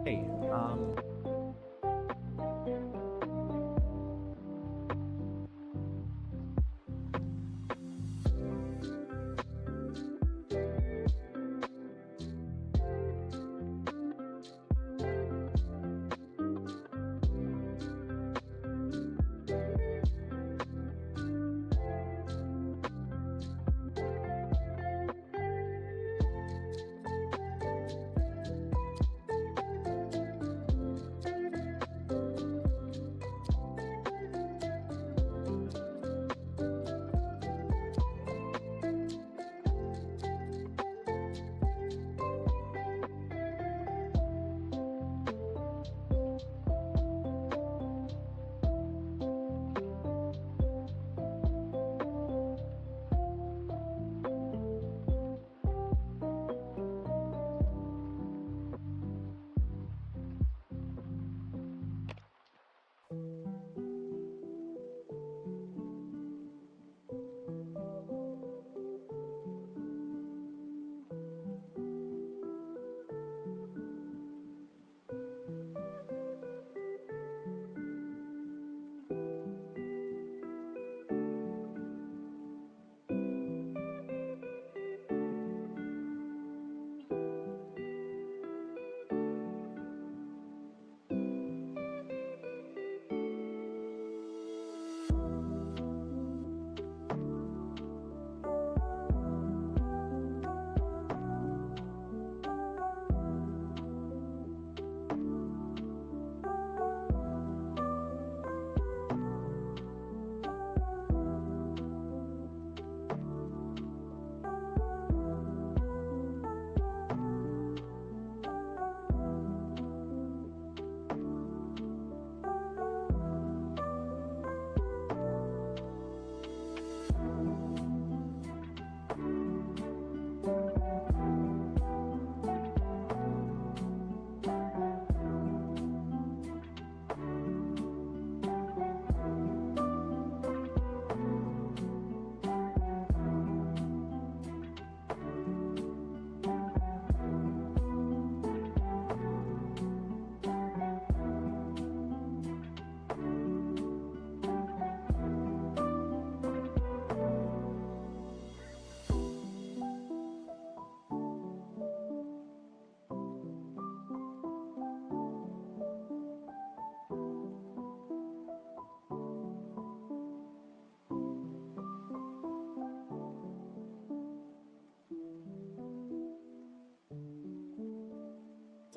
Hey,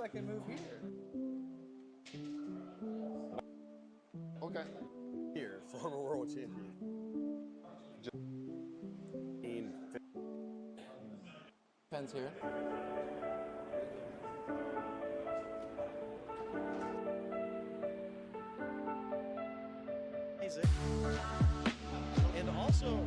I can move here. Okay. Here, former world champion. Pens here. Amazing. And also,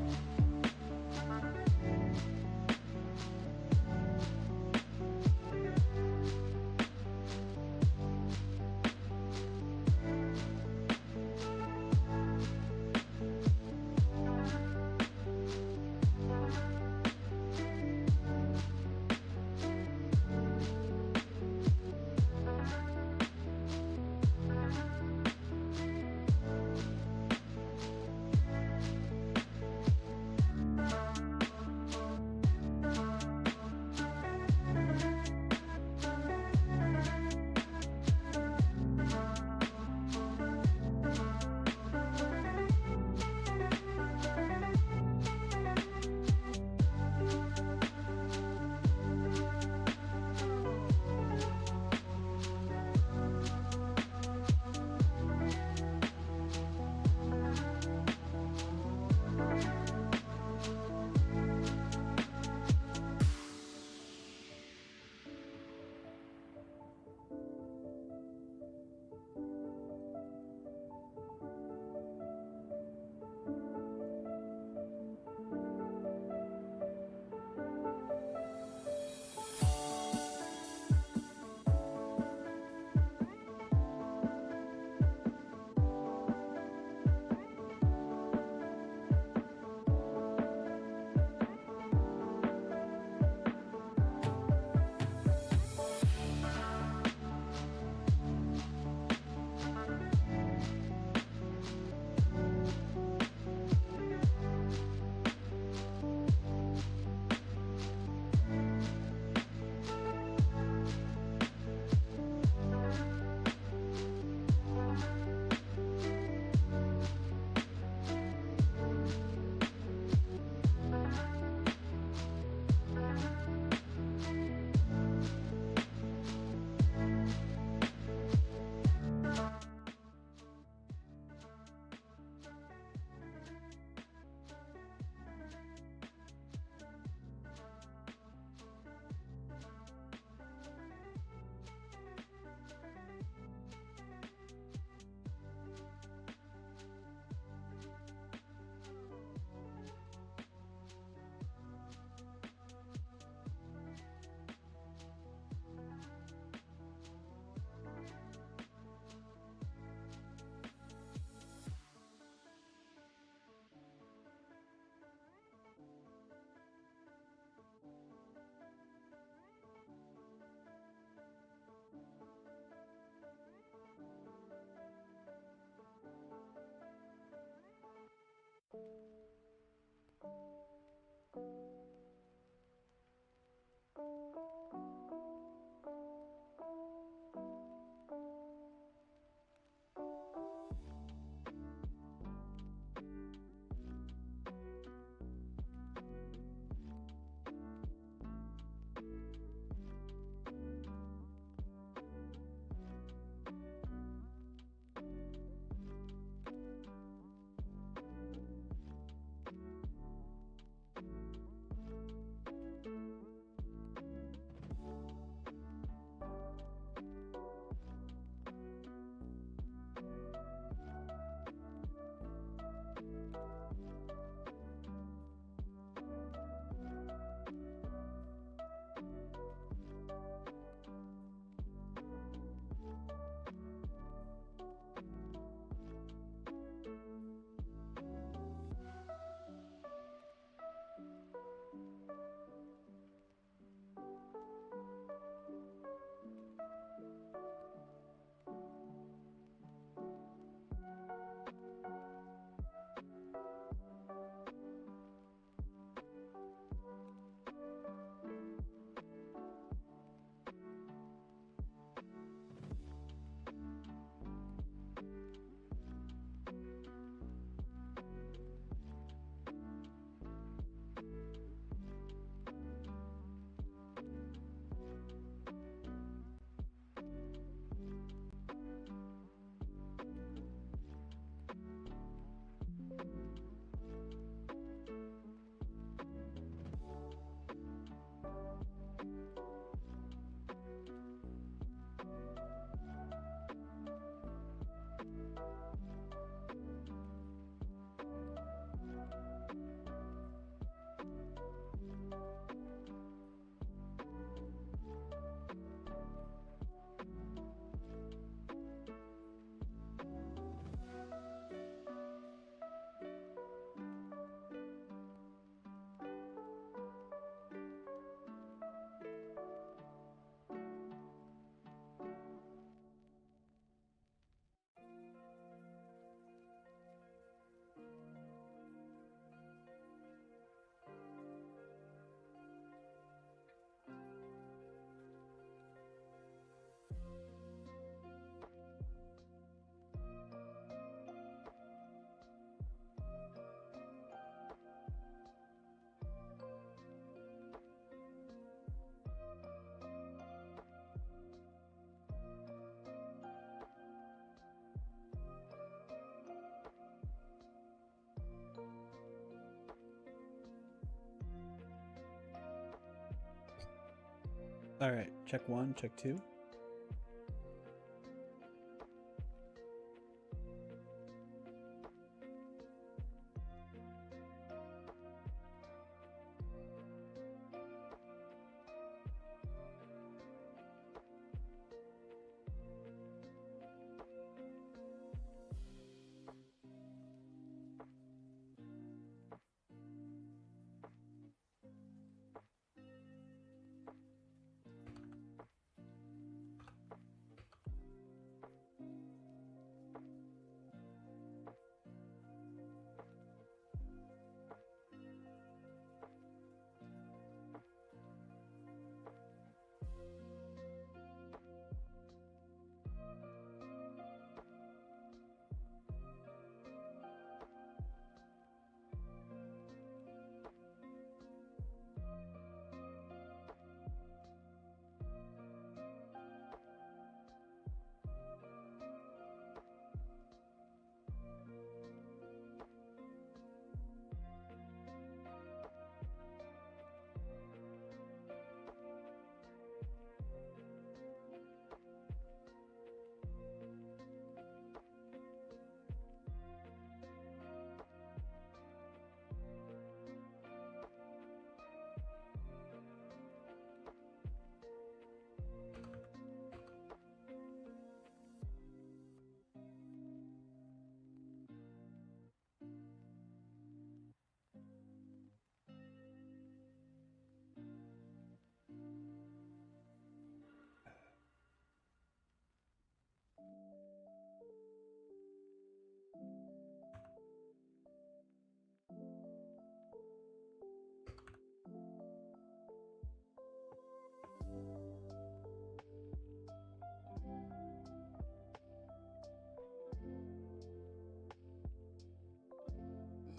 All right, check 1, check 2.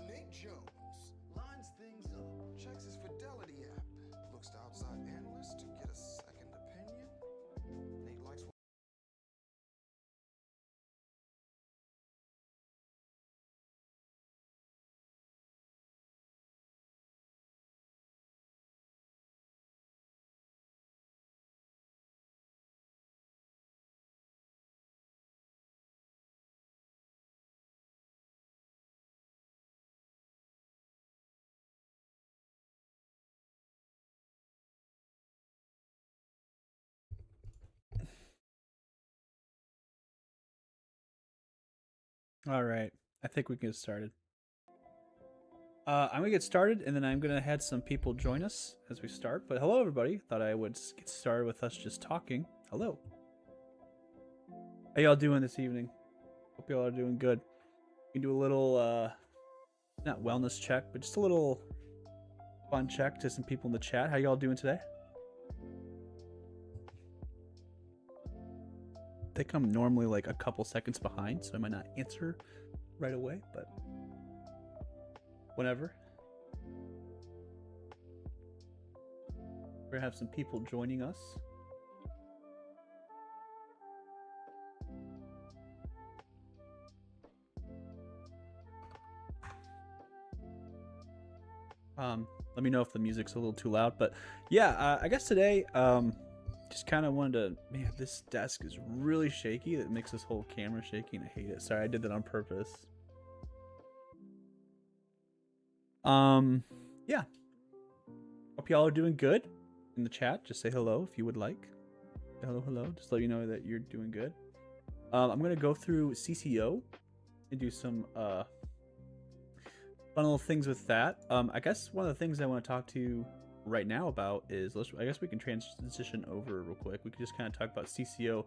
Nate Jones lines things up, checks his Fidelity app, looks to outside analysts to get a second opinion. Nate likes All right, I think we can get started. I'm gonna get started, and then I'm gonna have some people join us as we start. But hello, everybody. Thought I would get started with us just talking. Hello. How y'all doing this evening? Hope y'all are doing good. We can do a little, not wellness check, but just a little fun check to some people in the chat. How y'all doing today? I think I'm normally like a couple seconds behind, so I might not answer right away, but whenever. We're gonna have some people joining us. Let me know if the music's a little too loud, but yeah, I guess today, just kind of wanted to, man, this desk is really shaky. That makes this whole camera shaky, and I hate it. Sorry, I did that on purpose. Yeah. Hope y'all are doing good. In the chat, just say hello if you would like. Hello, hello. Just let you know that you're doing good. I'm gonna go through CCO and do some fun little things with that. I guess one of the things I want to talk to you right now about is, I guess we can transition over real quick. We could just kind of talk about CCO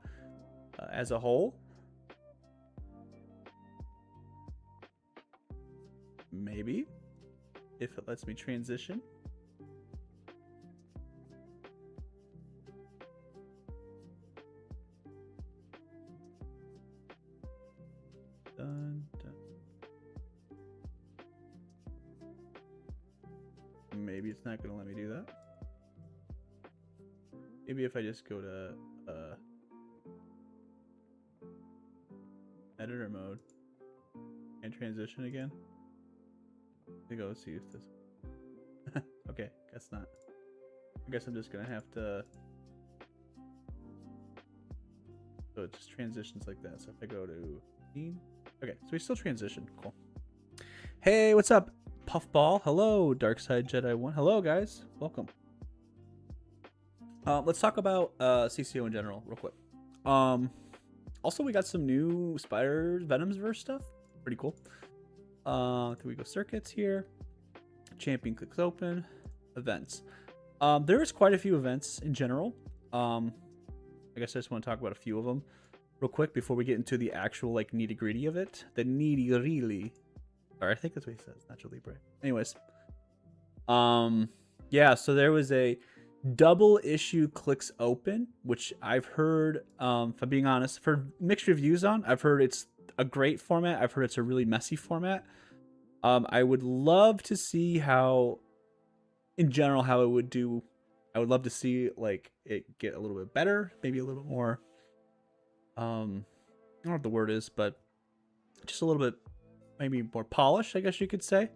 as a whole. Maybe, if it lets me transition. Dun, dun. Maybe it's not going to let me do that. Maybe if I just go to editor mode and transition again. To go see if this. Okay, guess not. I guess I'm just gonna have to So it just transitions like that. So if I go to scene, okay, so we still transition. Cool. Hey, what's up, Puffball? Hello, Darkside Jedi 1. Hello, guys. Welcome. Let's talk about CCO in general real quick. Also, we got some new Spider Venom's verse stuff. Pretty cool. Here we go. Circuits here. Champion clicks open. Events. There is quite a few events in general. I guess I just want to talk about a few of them real quick before we get into the actual like nitty gritty of it. The nitty gritty. Or I think that's what he says. Nacho Libre. Anyways. Yeah, so there was a double issue clicks open, which I've heard, if I'm being honest, for mixed reviews on. I've heard it's a great format. I've heard it's a really messy format. I would love to see how, in general, how it would do. I would love to see like it get a little bit better, maybe a little more. I don't know what the word is, but just a little bit, maybe more polished, I guess you could say.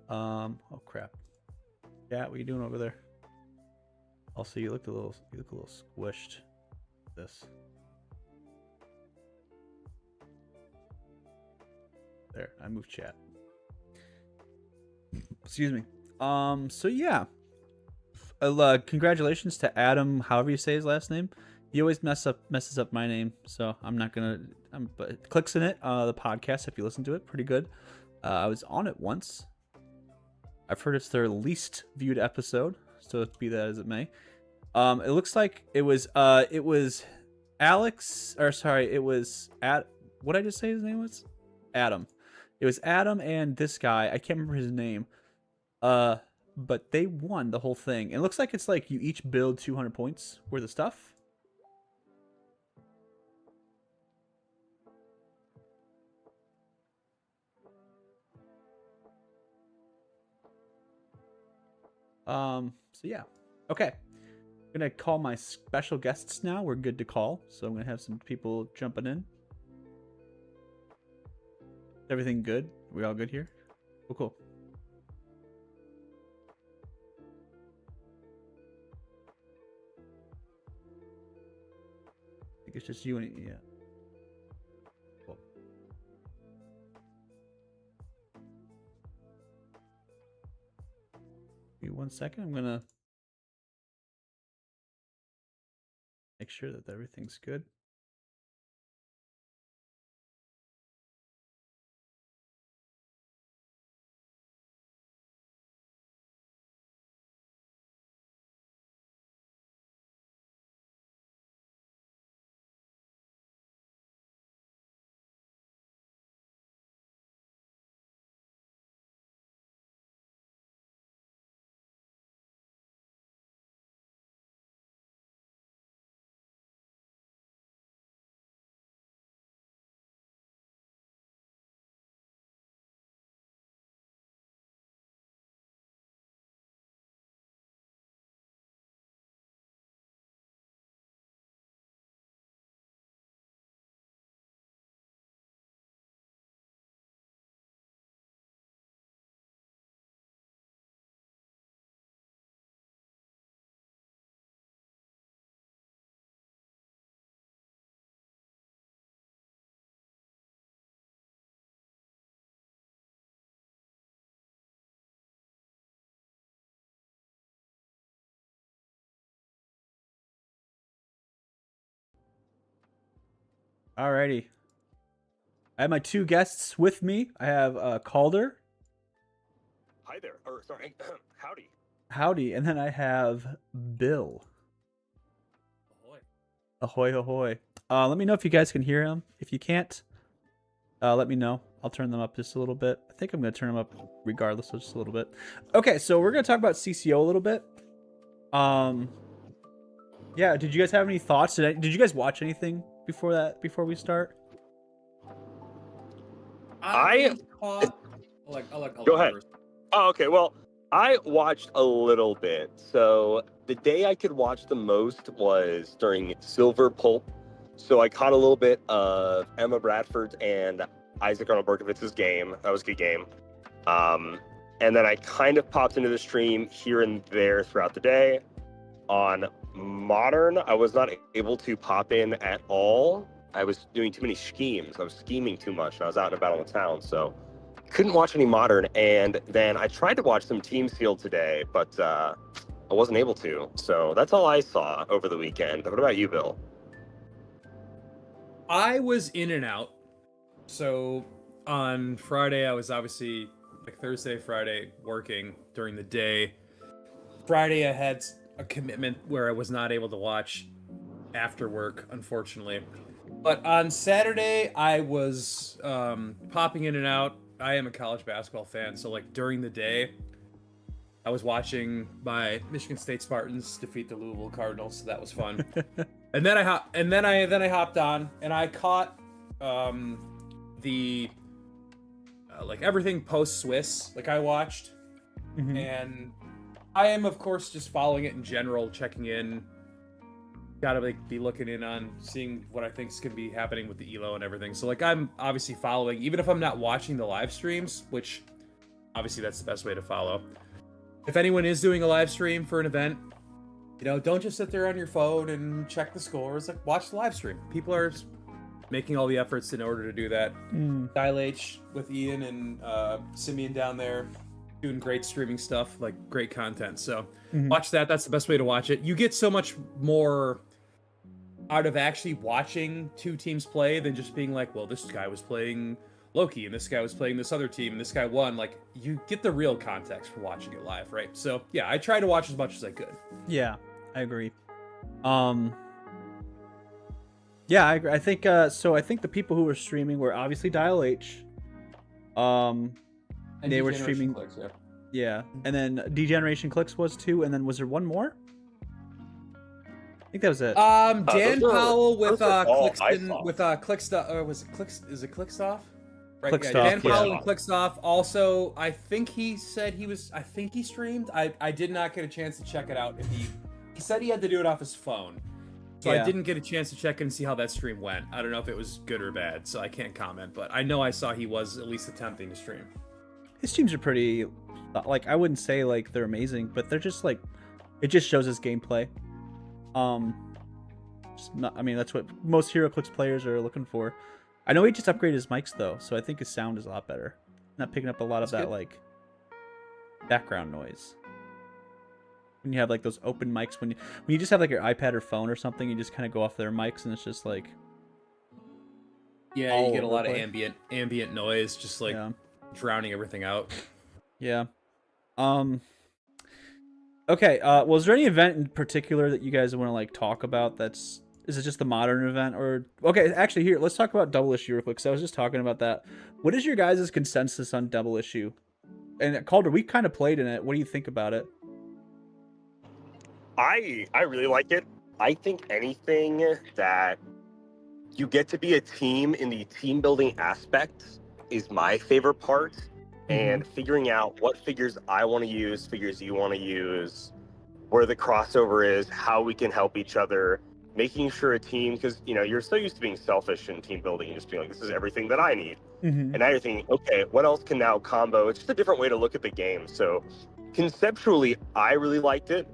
Oh crap! Yeah, what are you doing over there? Also, you look a little squished. This. There, I moved chat. Excuse me. So yeah. Congratulations to Adam, however you say his last name. He always messes up my name, so I'm not gonna. But Clicks in it, the podcast. If you listen to it, pretty good. I was on it once. I've heard it's their least viewed episode, so be that as it may. It looks like it was Alex, or sorry, it was what did I just say his name was? Adam. It was Adam and this guy. I can't remember his name. But they won the whole thing. It looks like it's like you each build 200 points worth of stuff. So yeah. Okay. I'm gonna call my special guests now. We're good to call. So I'm gonna have some people jumping in. Everything good? We all good here? Cool. It's just you and yeah. Cool. Give me 1 second. I'm gonna make sure that everything's good. Alrighty. I have my two guests with me. I have Calder. Hi there. Or sorry, howdy. Howdy. And then I have Bill. Ahoy. Ahoy, ahoy. Let me know if you guys can hear him. If you can't, let me know. I'll turn them up just a little bit. I think I'm going to turn them up regardless, so just a little bit. Okay, so we're going to talk about CCO a little bit. Yeah, did you guys have any thoughts? Did you guys watch anything before we start? I'll Go ahead. Oh, okay. Well, I watched a little bit. So the day I could watch the most was during Silver Pulp. So I caught a little bit of Emma Bradford and Isaac Arnold Berkovitz's game. That was a good game. And then I kind of popped into the stream here and there throughout the day on Modern, I was not able to pop in at all. I was doing too many schemes. I was scheming too much, and I was out and about on the town, so couldn't watch any Modern. And then I tried to watch some Team Field today, but I wasn't able to. So that's all I saw over the weekend. What about you, Bill? I was in and out. So on Friday, I was obviously like Thursday, Friday working during the day. Friday, I had a commitment where I was not able to watch after work, unfortunately. But on Saturday, I was popping in and out. I am a college basketball fan, so like during the day, I was watching my Michigan State Spartans defeat the Louisville Cardinals, so that was fun. and then I hopped on and I caught the like everything post Swiss. Like I watched, and I am of course just following it in general, checking in. Gotta like be looking in on seeing what I think is gonna be happening with the ELO and everything. So like I'm obviously following, even if I'm not watching the live streams, which obviously that's the best way to follow. If anyone is doing a live stream for an event, you know, don't just sit there on your phone and check the scores. Like watch the live stream. People are making all the efforts in order to do that. Dial H with Ian and Simeon down there doing great streaming stuff, like great content. So watch that. That's the best way to watch it. You get so much more out of actually watching two teams play than just being like, well, this guy was playing Loki and this guy was playing this other team and this guy won. Like you get the real context for watching it live, right? So yeah, I try to watch as much as I could. Yeah, I agree. Yeah, I agree. I think so. I think the people who were streaming were obviously Dial H. And They were Degeneration streaming. Clicks, yeah. Yeah, and then Degeneration Clicks was too, and then was there one more? I think that was it. Dan those are- Powell with those are all I Clixton saw. with Clickstuff, or was it Clicks? Is it Clickstuff? Right, Clickstuff, Dan Powell yeah. and Clickstuff. Also, I think he said he was. I think he streamed. I did not get a chance to check it out. If he said he had to do it off his phone, so Yeah. I didn't get a chance to check and see how that stream went. I don't know if it was good or bad, so I can't comment. But I know I saw he was at least attempting to stream. His teams are pretty, like, I wouldn't say like they're amazing, but they're just like, it just shows his gameplay. I mean, that's what most Heroclix players are looking for. I know he just upgraded his mics though, so I think his sound is a lot better. Not picking up a lot of That's that good. like background noise. When you have like those open mics, when you just have like your iPad or phone or something, you just kind of go off their mics and it's just like, Yeah, all you get a over lot the of place. ambient noise, just like yeah. drowning everything out. Yeah. Okay, was there any event in particular that you guys want to like talk about is it just the modern event or okay, actually here, let's talk about double issue real quick. So I was just talking about that. What is your guys' consensus on double issue? And Calder, we kind of played in it. What do you think about it? I really like it. I think anything that you get to be a team in the team building aspect is my favorite part. And figuring out what figures I want to use, figures you want to use, where the crossover is, how we can help each other, making sure a team, because you know you're so used to being selfish in team building, and just being like, this is everything that I need. And now you're thinking, okay, what else can now combo? It's just a different way to look at the game. So conceptually, I really liked it.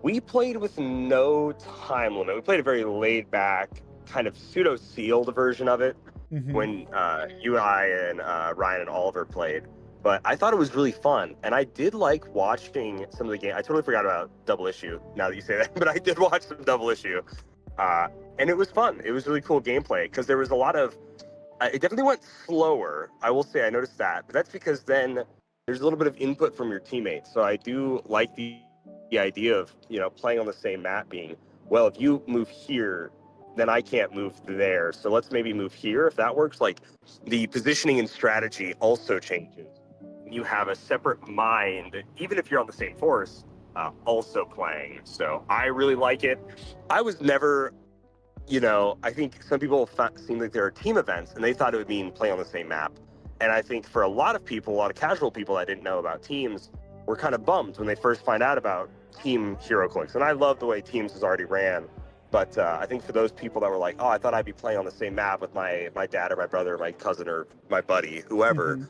We played with no time limit. We played a very laid back, kind of pseudo sealed version of it when you and I and Ryan and Oliver played. But I thought it was really fun, and I did like watching some of the game. I totally forgot about double issue now that you say that, but I did watch some double issue, and it was fun. It was really cool gameplay because there was a lot of. It definitely went slower. I will say I noticed that, but that's because then there's a little bit of input from your teammates. So I do like the idea of playing on the same map, being well, if you move here, then I can't move there. So let's maybe move here if that works. Like the positioning and strategy also changes. You have a separate mind, even if you're on the same force, also playing. So I really like it. I was never, I think some people seem like there are team events and they thought it would mean play on the same map. And I think for a lot of people, a lot of casual people that didn't know about teams were kind of bummed when they first find out about Team Heroclix. And I love the way Teams has already ran. But I think for those people that were like, oh, I thought I'd be playing on the same map with my dad or my brother or my cousin or my buddy, whoever.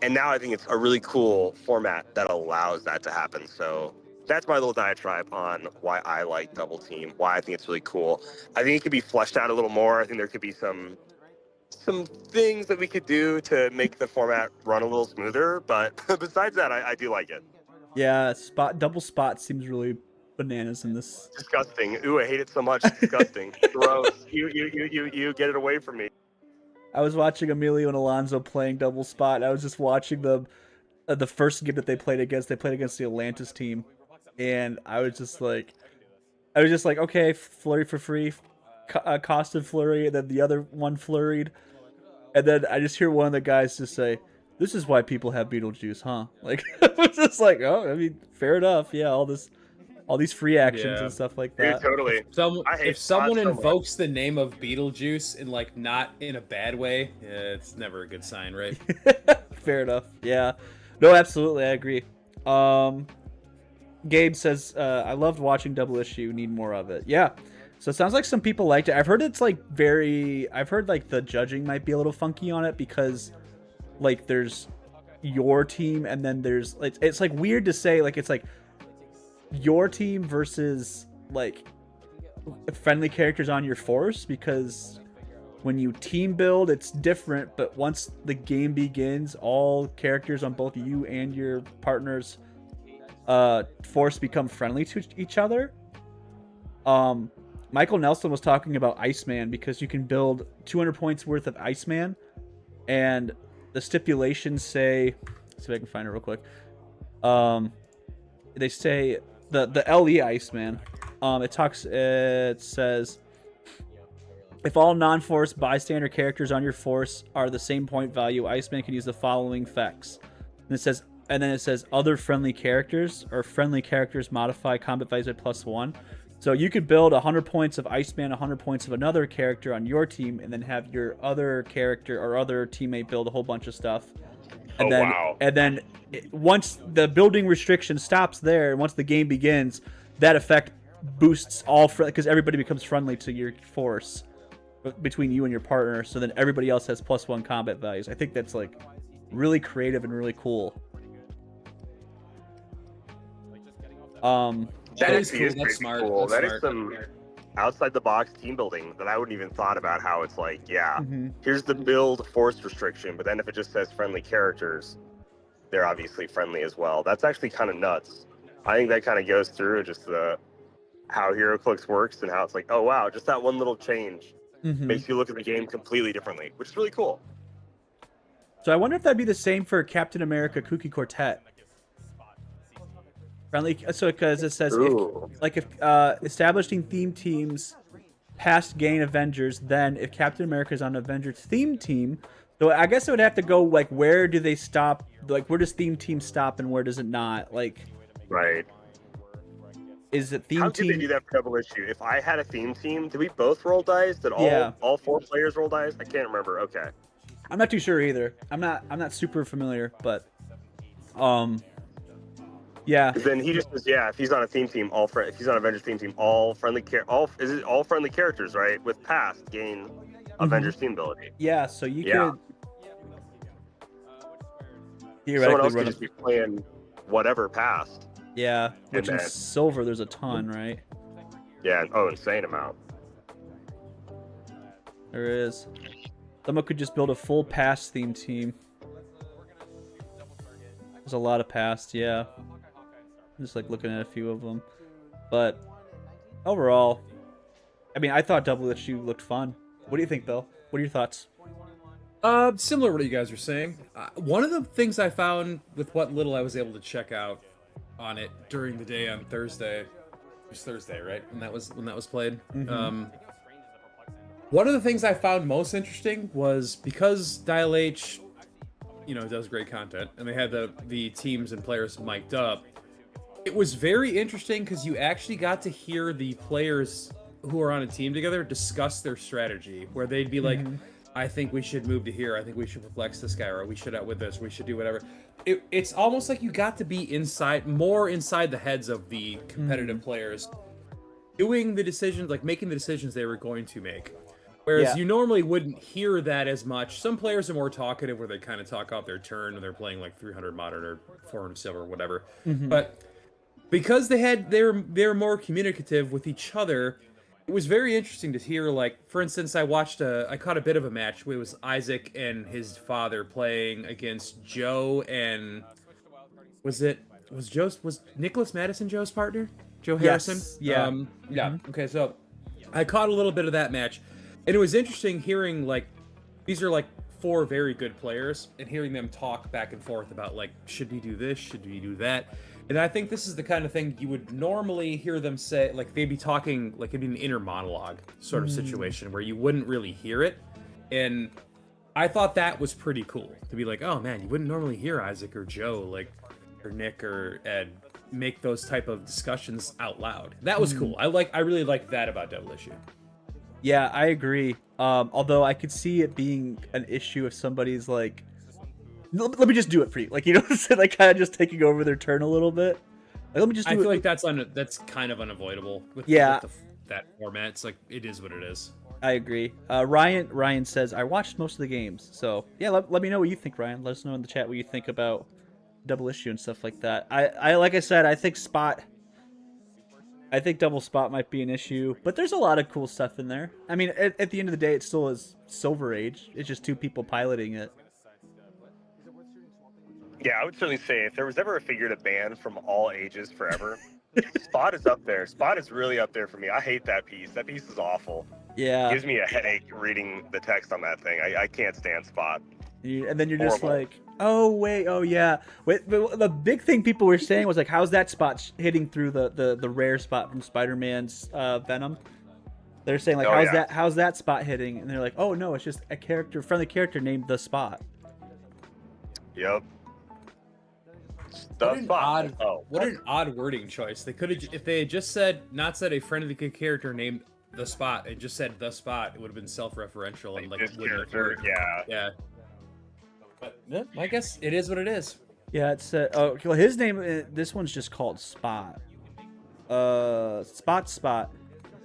And now I think it's a really cool format that allows that to happen. So that's my little diatribe on why I like Double Team, why I think it's really cool. I think it could be fleshed out a little more. I think there could be some things that we could do to make the format run a little smoother. But besides that, I do like it. Yeah, double spot seems really bananas in this. Disgusting. Ooh, I hate it so much. It's disgusting. Gross. You get it away from me. I was watching Emilio and Alonso playing double spot. And I was just watching them. The first game that they played against the Atlantis team, and I was just like, okay, flurry for free, costed flurry, and then the other one flurried, and then I just hear one of the guys just say, "This is why people have Beetlejuice, huh?" Like, I was just like, oh, I mean, fair enough, yeah, all these free actions and stuff like that. Dude, totally. If someone invokes the name of Beetlejuice and like not in a bad way, it's never a good sign, right? Fair enough. Yeah. No, absolutely, I agree. Gabe says, I loved watching Double Issue, need more of it. Yeah. So it sounds like some people liked it. I've heard it's like I've heard like the judging might be a little funky on it because like there's your team and then there's, it's like weird to say, like it's like your team versus like friendly characters on your force, because when you team build, it's different, but once the game begins, all characters on both you and your partner's force become friendly to each other. Michael Nelson was talking about Iceman because you can build 200 points worth of Iceman, and the stipulations say, let's see if I can find it real quick. They say the LE Iceman. It says, if all non-force bystander characters on your force are the same point value, Iceman can use the following effects. And then it says other friendly characters, or friendly characters modify combat values by +1. So you could build 100 points of Iceman, 100 points of another character on your team, and then have your other character or other teammate build a whole bunch of stuff. And then once the building restriction stops there, and once the game begins, that effect boosts all because everybody becomes friendly to your force between you and your partner, so then everybody else has +1 combat values. I think that's like really creative and really cool. That is cool. That's smart. Cool. That's That is some outside the box team building that I wouldn't even thought about. How it's like, here's the build force restriction, but then if it just says friendly characters, they're obviously friendly as well. That's actually kind of nuts. I think that kind of goes through just how Heroclix works and how it's like, oh wow, just that one little change makes you look at the game completely differently, which is really cool. So I wonder if that'd be the same for Captain America Kooky Quartet. Friendly, so because it says if establishing theme teams past gain Avengers, then if Captain America is on Avengers theme team, so I guess it would have to go like where do they stop? Like where does theme team stop and where does it not? Like, right. Is it theme How team? did they do that for Double Issue? If I had a theme team, did we both roll dice? Did all 4 players roll dice? I can't remember. Okay. I'm not too sure either. I'm not super familiar, but yeah. Then he just says, if he's on a theme team, if he's on Avengers theme team, all friendly characters, right? With past gain Avengers team ability. Yeah, so you could theoretically someone else could just be playing whatever past. Yeah, which in silver there's a ton, right? Yeah, insane amount. There is. Someone could just build a full past theme team. There's a lot of past, yeah. I'm just like looking at a few of them. But overall, I mean, I thought Double Issue looked fun. What do you think, Bill? What are your thoughts? Similar to what you guys were saying. One of the things I found with what little I was able to check out on it during the day on Thursday, it was Thursday, right? When that was played. One of the things I found most interesting was because Dial H, does great content, and they had the teams and players mic'd up. It was very interesting because you actually got to hear the players who are on a team together discuss their strategy, where they'd be like, I think we should move to here. I think we should perplex this guy, or we should out with this. We should do whatever. It's almost like you got to be more inside the heads of the competitive players, doing the decisions, like making the decisions they were going to make. Whereas you normally wouldn't hear that as much. Some players are more talkative, where they kind of talk out their turn, and they're playing like 300 modern or 400 silver or whatever. But because they're more communicative with each other. It was very interesting to hear, like, for instance, I caught a bit of a match where it was Isaac and his father playing against Joe and was Nicholas Madison Joe's partner? Joe Harrison? Yes, yeah. Yeah. Okay, so I caught a little bit of that match. And it was interesting hearing, like, these are like 4 very good players and hearing them talk back and forth about, like, should we do this? Should we do that? And I think this is the kind of thing you would normally hear them say, like they'd be talking, like it'd be an inner monologue sort of situation where you wouldn't really hear it. And I thought that was pretty cool to be like, oh man, you wouldn't normally hear Isaac or Joe, like, or Nick or Ed make those type of discussions out loud. That was cool. I really liked that about Double Issue. Yeah, I agree. Although I could see it being an issue if somebody's like, let me just do it for you. Like, you know, like kind of just taking over their turn a little bit. Like, let me just do I it. feel like that's kind of unavoidable with, Yeah. with that format. It's like, it is what it is. I agree. Ryan says, I watched most of the games. So, yeah, let me know what you think, Ryan. Let us know in the chat what you think about Double Issue and stuff like that. I like I said, I think Double Spot might be an issue, but there's a lot of cool stuff in there. I mean, at the end of the day, it still is Silver Age. It's just 2 people piloting it. Yeah, I would certainly say if there was ever a figure to ban from all ages forever, Spot is up there. Spot is really up there for me. I hate that piece. That piece is awful. Yeah. It gives me a headache reading the text on that thing. I can't stand Spot. And then you're just Horrible. like, oh wait, oh yeah. Wait, the big thing people were saying was like, how's that spot hitting through the rare spot from Spider-Man's Venom? They're saying like, Oh, yeah. how's that spot hitting? And they're like, oh no, it's just a friendly character named the Spot. Yep. What The an Spot. Oh. what an odd wording choice. They could have, if they had just not said a friendly character named the Spot, and just said the Spot, it would have been self-referential and like This wouldn't have character, worked. yeah. Yeah. But yeah, I guess it is what it is. Yeah, it's oh, well, his name. This one's just called Spot. Spot.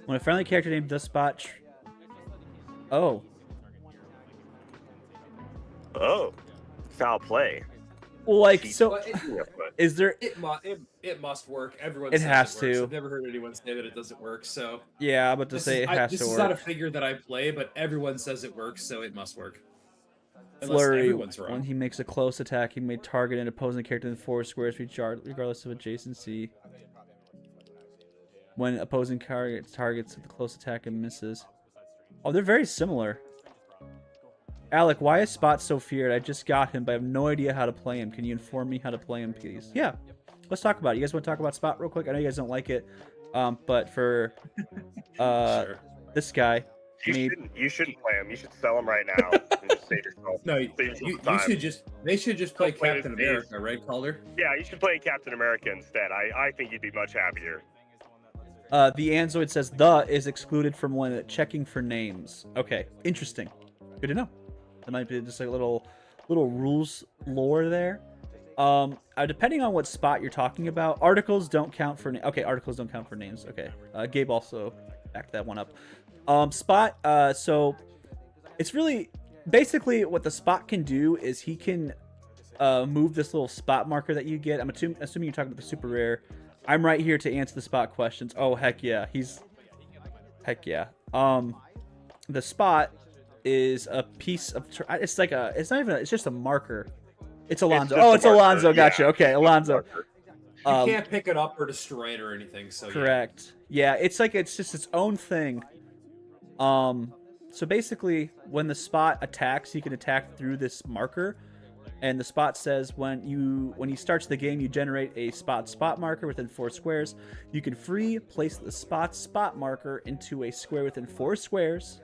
When a friendly character named the Spot. Oh. Oh. Foul play. Well, like so. But Is there? it must work. Everyone It says has it works. to. I've never heard anyone say that it doesn't work. So Yeah, I'm about to say it has this to is work. not a figure that I play, but everyone says it works, so it must work. Unless Flurry. everyone's wrong. When he makes a close attack, he may target an opposing character in 4 squares, regardless of adjacency. When opposing targets the close attack and misses. Oh, they're very similar. Alec, why is Spot so feared? I just got him, but I have no idea how to play him. Can you inform me how to play him, please? Yeah, let's talk about it. You guys want to talk about Spot real quick? I know you guys don't like it, but for Sure. this guy, You shouldn't play him. You should sell him right now and just save yourself. No, save yourself you time. they should just play Don't play Captain with these. America, right, Calder? Yeah, you should play Captain America instead. I think you'd be much happier. the Anzoid says the is excluded from when checking for names. Okay, interesting. Good to know. That might be just like a little rules lore there. Depending on what spot you're talking about, articles don't count for articles don't count for names. Okay, Gabe also backed that one up. Spot. So it's really basically what the Spot can do is he can move this little spot marker that you get. I'm assuming you're talking about the super rare. I'm right here to answer the Spot questions. Oh heck yeah, heck yeah. The Spot is a piece of it's just a marker. It's Alonzo. just a It's Alonzo. marker, Gotcha. yeah. Okay, Alonzo. You can't pick it up or destroy it or anything. So Correct. Yeah, it's just its own thing. So basically, when the Spot attacks, he can attack through this marker, and the Spot says when he starts the game, you generate a spot marker within 4 squares. You can place the spot marker into a square within 4 squares,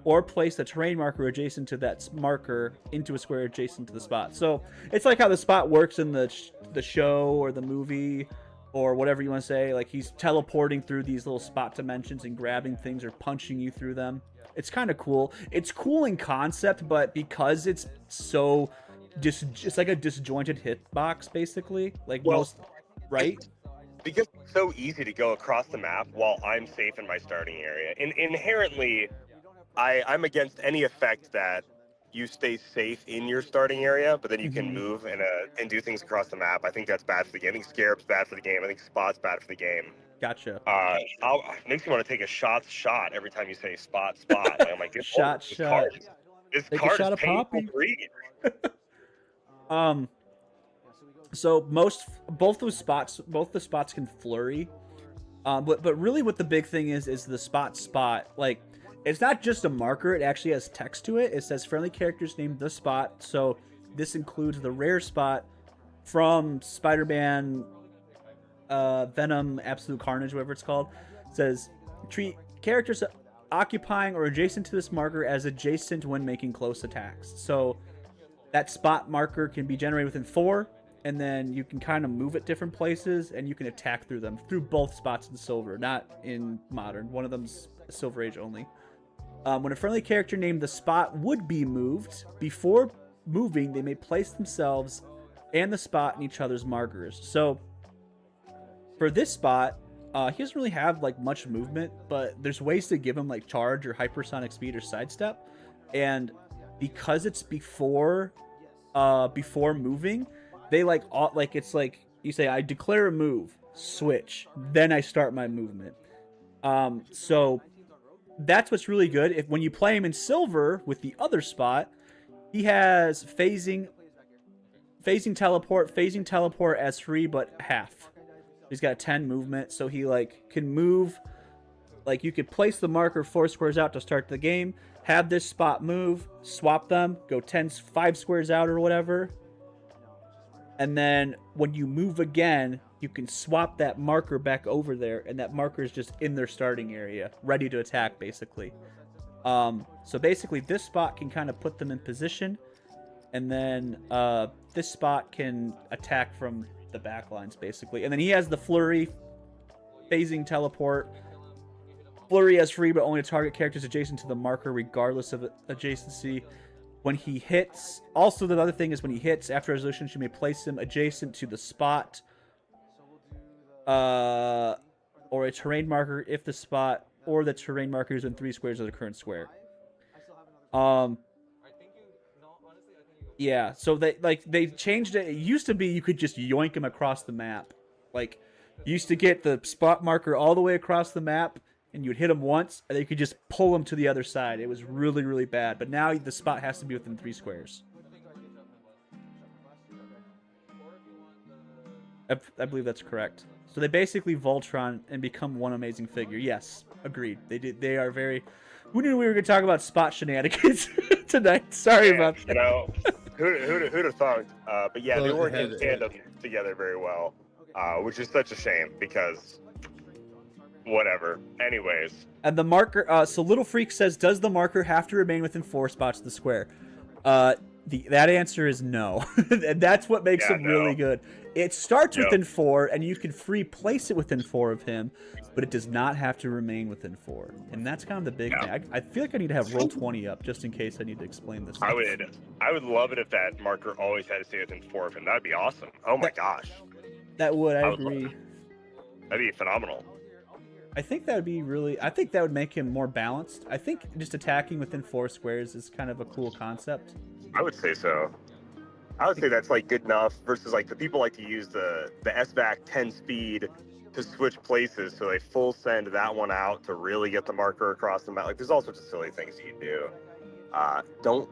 or place the terrain marker adjacent to that marker into a square adjacent to the Spot. So it's like how the Spot works in the show or the movie or whatever you want to say. Like he's teleporting through these little spot dimensions and grabbing things or punching you through them. It's kind of cool. It's cool in concept, but because it's so it's like a disjointed hitbox basically. Like most, right? Because it's so easy to go across the map while I'm safe in my starting area. Inherently, I'm against any effect that you stay safe in your starting area, but then you can Mhm. move and do things across the map. I think that's bad for the game. I think Scarab's bad for the game. I think Spot's bad for the game. Gotcha. Makes me want to take a shot every time you say spot. Like, I'm like, Shot. This Take a card shot is of painful Poppy. to read. So both the spots can flurry. But really what the big thing is the spot. Like, it's not just a marker, it actually has text to it. It says friendly characters named the spot. So this includes the rare spot from Spider-Man, Venom, Absolute Carnage, whatever it's called. It says treat characters occupying or adjacent to this marker as adjacent when making close attacks. So that spot marker can be generated within 4, and then you can kind of move it different places, and you can attack through them, through both spots in Silver, not in Modern. One of them's Silver Age only. When a friendly character named the spot would be moved, before moving, they may place themselves and the spot in each other's markers. So, for this spot, he doesn't really have like much movement, but there's ways to give him like charge or hypersonic speed or sidestep, and because it's before moving, they like it's like you say, I declare a move, switch, then I start my movement. So that's what's really good. If when you play him in Silver with the other spot, he has phasing teleport as free, but half. He's got 10 movement, so he like can move. Like, you could place the marker 4 squares out to start the game, have this spot move, swap them, go 5 squares out or whatever, and then when you move again, you can swap that marker back over there, and that marker is just in their starting area, ready to attack, basically. So basically, this spot can kind of put them in position, and then this spot can attack from the back lines, basically. And then he has the flurry, phasing teleport. Flurry as free, but only to target characters adjacent to the marker, regardless of adjacency. When he hits, also the other thing is when he hits, after resolution, you may place him adjacent to the spot, or a terrain marker if the spot or the terrain marker is in 3 squares of the current square. Yeah, so they changed it. It used to be you could just yoink him across the map. Like, you used to get the spot marker all the way across the map, and you'd hit him once, and then you could just pull him to the other side. It was really, really bad. But now the spot has to be within 3 squares. I believe that's correct. So they basically Voltron and become one amazing figure. Yes, agreed. They did. They are very. Who knew we were going to talk about spot shenanigans tonight? Sorry about that. You know, who'd have thought? But yeah, they Well, work in tandem together very well, which is such a shame because whatever. Anyways. And the marker, so Little Freak says, does the marker have to remain within 4 spots of the square? That answer is no. And that's what makes him really good. It starts within 4, and you can free place it within 4 of him, but it does not have to remain within 4. And that's kind of the big thing. I feel like I need to have Roll20 up just in case I need to explain this. I would love it if that marker always had to stay within 4 of him. That'd be awesome. Oh my gosh. That would, I agree. That'd be phenomenal. I think that would be really. I think that would make him more balanced. I think just attacking within 4 squares is kind of a cool concept. I would say so. I would say that's like good enough versus like the people like to use the SVAC 10 speed to switch places, so they full send that one out to really get the marker across the map. Like, there's all sorts of silly things you can do. Don't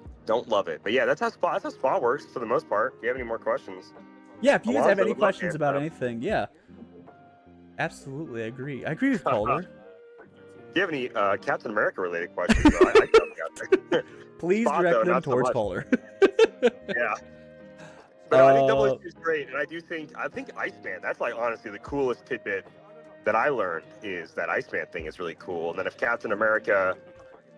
love it, but yeah, that's how Spot works for the most part. If you have any more questions? Yeah, if you guys have any questions about anything, yeah. Absolutely, I agree. I agree with Calder. Do you have any Captain America related questions? I Please Spot, direct though, them not so towards much. Calder. Yeah. But I think Double H is great, and I think Iceman, that's like honestly the coolest tidbit that I learned is that Iceman thing is really cool. And then if Captain America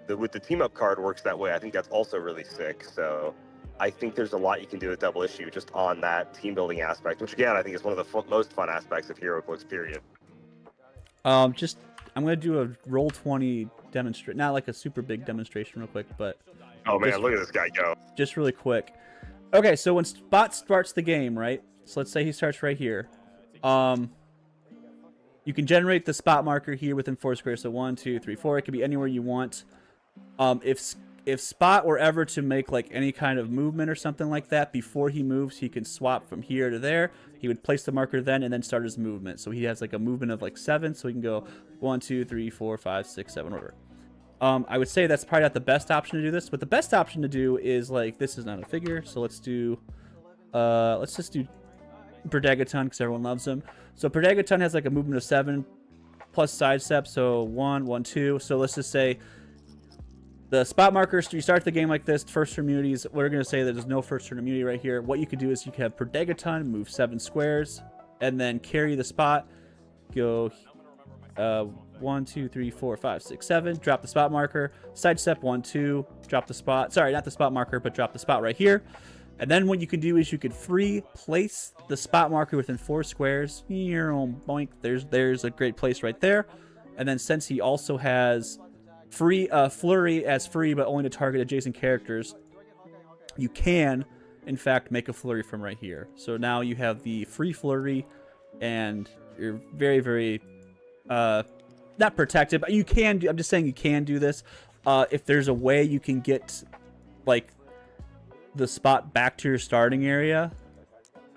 with the team up card works that way, I think that's also really sick. So I think there's a lot you can do with Double Issue just on that team building aspect, which again I think is one of the most fun aspects of Heroclix, period. I'm gonna do a Roll20 demonstration, not like a super big demonstration, real quick, but Oh man, look at this guy go! just really quick. Okay, so when Spot starts the game, right? So let's say he starts right here. You can generate the spot marker here within 4 squares. So 1, 2, 3, 4. It can be anywhere you want. If if Spot were ever to make like any kind of movement or something like that, before he moves, he can swap from here to there. He would place the marker then and then start his movement. So he has like a movement of like 7, so he can go 1, 2, 3, 4, 5, 6, 7 order. I would say that's probably not the best option to do this, but the best option to do is like, this is not a figure, so let's just do Predagon because everyone loves him. So Predagon has like a movement of 7 plus sidestep, so 1, 1, 2. So let's just say the spot markers, you start the game like this, first turn immunities, we're going to say that there's no first turn immunity right here. What you could do is you could have Predagon move 7 squares, and then carry the spot, go 1, 2, 3, 4, 5, 6, 7, drop the spot marker, sidestep 1, 2, drop the spot, sorry, not the spot marker, but drop the spot right here. And then what you can do is you could free place the spot marker within 4 squares. Boink, there's a great place right there. And then since he also has free flurry as free, but only to target adjacent characters, you can, in fact, make a flurry from right here. So now you have the free flurry, and you're very, very not protected, but you can do. I'm just saying you can do this. If there's a way you can get like the spot back to your starting area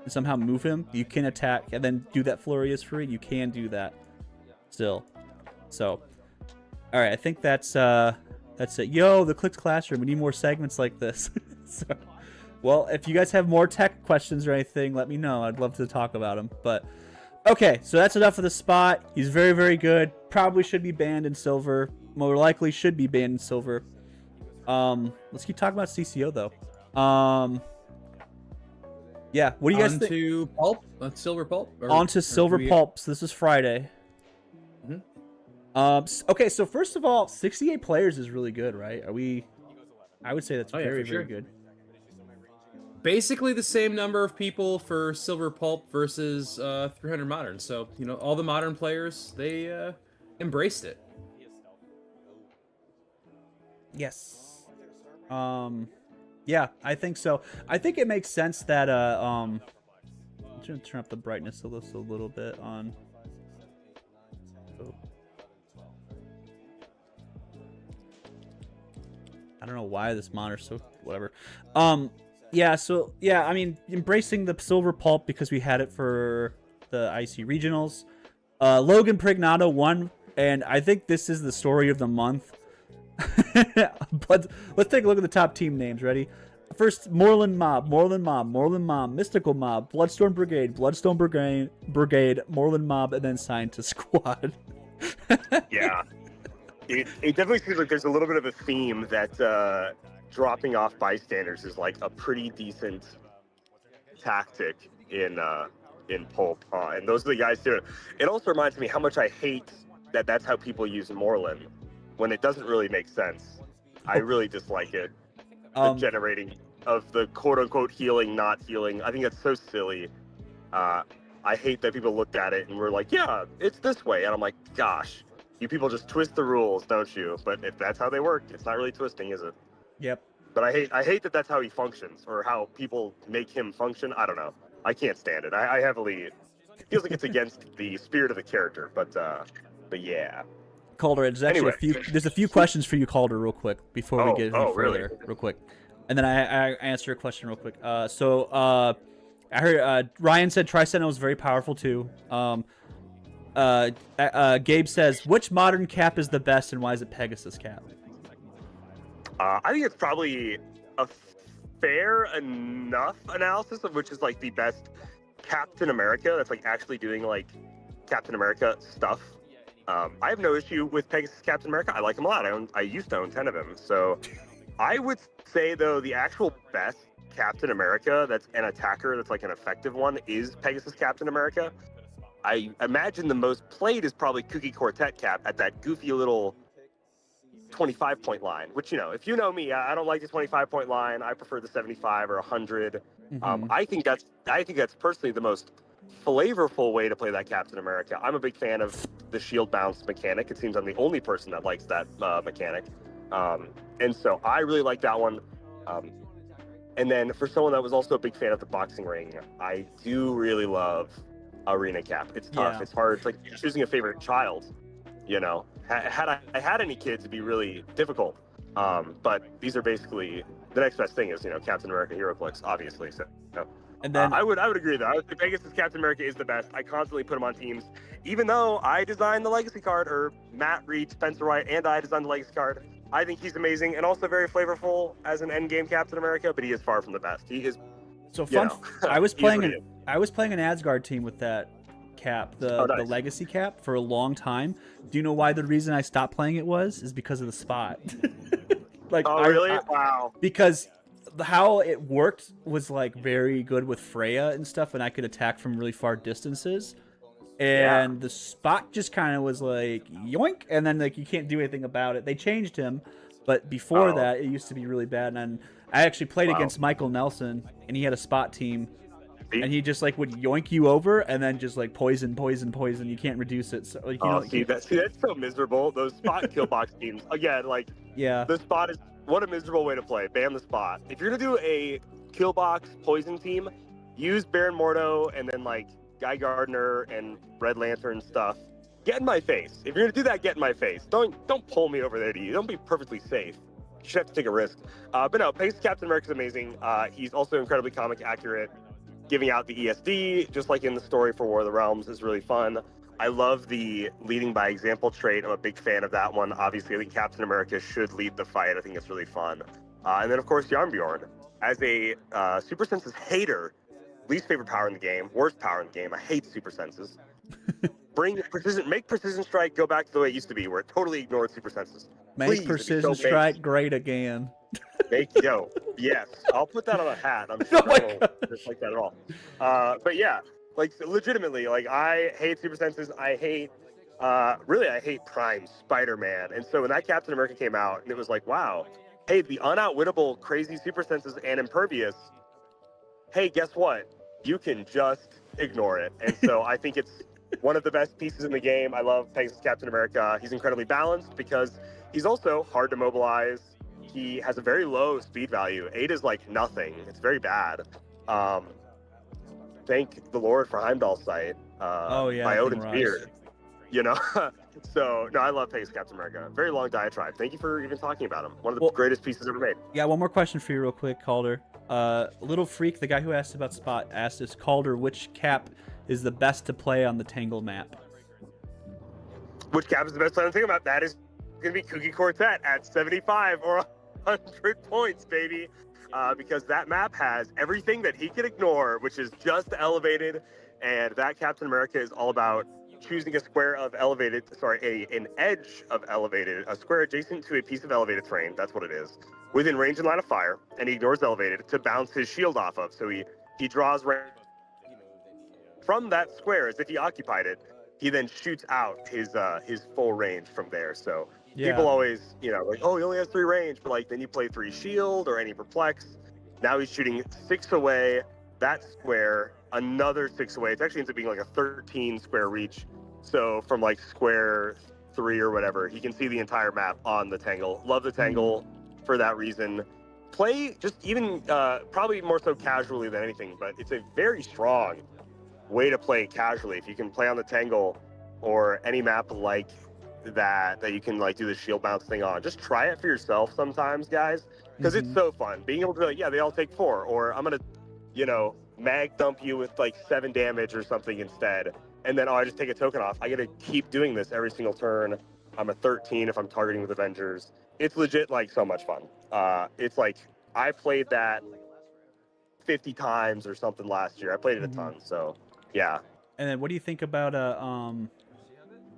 and somehow move him, you can attack and then do that flurry as free. You can do that still. So, all right, I think that's it. Yo, the Clicked Classroom. We need more segments like this. So, well, if you guys have more tech questions or anything, let me know. I'd love to talk about them. But okay, so that's enough of the spot. He's very, very good. Probably should be banned in silver. More likely should be banned in silver. Let's keep talking about CCO though. Yeah, what do you guys think? To pulp, silver pulp. On to silver pulps. This is Friday. Okay, so first of all, 68 players is really good, right? I would say that's very, very good. Basically the same number of people for silver pulp versus 300 modern. So, you know, all the modern players, they embraced it. Yes. Yeah, I think so. I think it makes sense that I'm going to turn up the brightness of this a little bit on. Oh. I don't know why this monitor's so whatever. Yeah, so yeah, I mean, embracing the silver pulp because we had it for the IC regionals. Logan Prignano won, and I think this is the story of the month. But let's take a look at the top team names. Ready? First, Moreland Mob, Mystical Mob, Bloodstone Brigade, Moreland Mob, and then Scientist Squad. Yeah. It definitely seems like there's a little bit of a theme that dropping off bystanders is like a pretty decent tactic in Pulp. And those are the guys doing it. It also reminds me how much I hate that that's how people use Moreland when it doesn't really make sense. I really dislike it. The generating of the quote-unquote healing, not healing. I think that's so silly. I hate that people looked at it and were like, yeah, it's this way. And I'm like, gosh, you people just twist the rules, don't you? But if that's how they work, it's not really twisting, is it? Yep. But I hate that that's how he functions, or how people make him function. I don't know. I can't stand it. I heavily... It feels like it's against the spirit of the character, but yeah. Calder, there's a few questions for you, Calder, real quick before we get any further. Really? Real quick, and then I answer a question real quick. I heard Ryan said Tri-Sentinel was very powerful too. Gabe says, which modern cap is the best and why is it Pegasus cap? I think it's probably a fair enough analysis of which is like the best Captain America that's like actually doing like Captain America stuff. I have no issue with Pegasus Captain America. I like him a lot. I used to own 10 of him. So I would say, though, the actual best Captain America that's an attacker that's like an effective one is Pegasus Captain America. I imagine the most played is probably Cookie Quartet Cap at that goofy little 25-point line, which, you know, if you know me, I don't like the 25-point line. I prefer the 75 or 100. Mm-hmm. I think that's personally the most flavorful way to play that Captain America. I'm a big fan of the shield bounce mechanic. It seems I'm the only person that likes that mechanic. And so I really like that one. And then for someone that was also a big fan of the boxing ring, I do really love Arena Cap. It's tough. Yeah. It's hard. It's like choosing a favorite child, you know. Had I had any kids, it'd be really difficult. But these are basically the next best thing is Captain America, Heroclix, obviously. So And then I would agree though. I would say Pegasus Captain America is the best. I constantly put him on teams, even though I designed the Legacy card, or Matt Reed, Spencer Wright, and I designed the Legacy card. I think he's amazing and also very flavorful as an endgame Captain America, but he is far from the best. He is. so fun. I was he is what playing he is. I was playing an Asgard team with that cap, the nice. legacy cap, for a long time. Do you know why the reason I stopped playing it was? Is because of the spot. Like, Oh, really? Wow. Because how it worked was like very good with Freya and stuff, and I could attack from really far distances. And the spot just kind of was like yoink, and then like you can't do anything about it. They changed him, but before that it used to be really bad. And I actually played against Michael Nelson, and he had a spot team, and he just like would yoink you over, and then just like poison. You can't reduce it. So like, that's so miserable. Those spot kill box teams again. Like, yeah, the spot is what a miserable way to play. Ban the spot. If you're gonna do a kill box poison team, use Baron Mordo and then like Guy Gardner and Red Lantern stuff. Get in my face. If you're gonna do that, get in my face. Don't pull me over there to you. Don't be perfectly safe. You should have to take a risk. But no, Pegasus Captain America is amazing. He's also incredibly comic accurate. Giving out the ESD, just like in the story for War of the Realms, is really fun. I love the leading by example trait. I'm a big fan of that one. Obviously, I think Captain America should lead the fight. I think it's really fun. And then, of course, Yarnbjorn. As a Super Senses hater, least favorite power in the game, worst power in the game. I hate Super Senses. Make Precision Strike go back to the way it used to be, where it totally ignored Super Senses. make Precision Strike great again. Yes, I'll put that on a hat. I'm sure I won't just like that at all. But yeah, like legitimately, like I hate Super Senses. I hate Prime Spider-Man. And so when that Captain America came out, and it was like, wow, hey, the unoutwittable crazy Super Senses and Impervious. Hey, guess what? You can just ignore it. And so I think it's one of the best pieces in the game. I love Pegasus Captain America. He's incredibly balanced because he's also hard to mobilize. He has a very low speed value. 8 is like nothing. It's very bad. Thank the Lord for Heimdall's sight. By Odin's beard. So, no, I love Pegasus Captain America. Very long diatribe. Thank you for even talking about him. One of the greatest pieces ever made. Yeah, one more question for you real quick, Calder. Little Freak, the guy who asked about Spot, asked us, Calder, which cap is the best to play on the Tangle map? Which cap is the best play on the Tangle map? That is going to be Kuki Quartet at 75 or 100 points, baby. Because that map has everything that he can ignore, which is just elevated. And that Captain America is all about choosing a square of elevated, an edge of elevated, a square adjacent to a piece of elevated terrain, that's what it is, within range and line of fire, and he ignores elevated to bounce his shield off of. So he draws from that square as if he occupied it. He then shoots out his full range from there. So people always, like, oh, he only has 3 range, but like then you play 3 shield or any perplex. Now he's shooting 6 away, that square, another 6 away. It actually ends up being like a 13 square reach. So from like square 3 or whatever, he can see the entire map on the Tangle. Love the Tangle for that reason. Play just even probably more so casually than anything, but it's a very strong way to play casually. If you can play on the Tangle or any map like that you can like do the shield bounce thing on, just try it for yourself sometimes, guys, because it's so fun being able to be like, yeah, they all take 4, or I'm gonna mag dump you with like 7 damage or something instead, and then I just take a token off. I gotta keep doing this every single turn. I'm a 13 if I'm targeting with Avengers. It's legit like so much fun. It's like I played that 50 times or something last year. I played it a ton, so yeah. And then what do you think about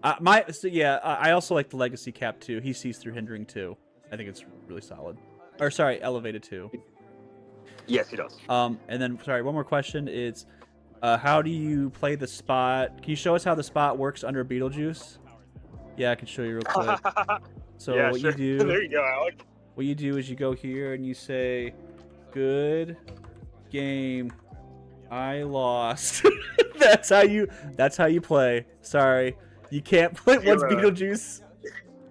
I also like the Legacy cap too. He sees through hindering too. I think it's really solid. Or sorry, elevated too. Yes, he does. And then sorry, one more question is how do you play the Spot? Can you show us how the Spot works under Beetlejuice? Yeah, I can show you real quick. So yeah, what sure. you do There you go, Alec. What you do is you go here and you say, "Good game, I lost." That's how you play. Sorry, you can't play once Beetlejuice.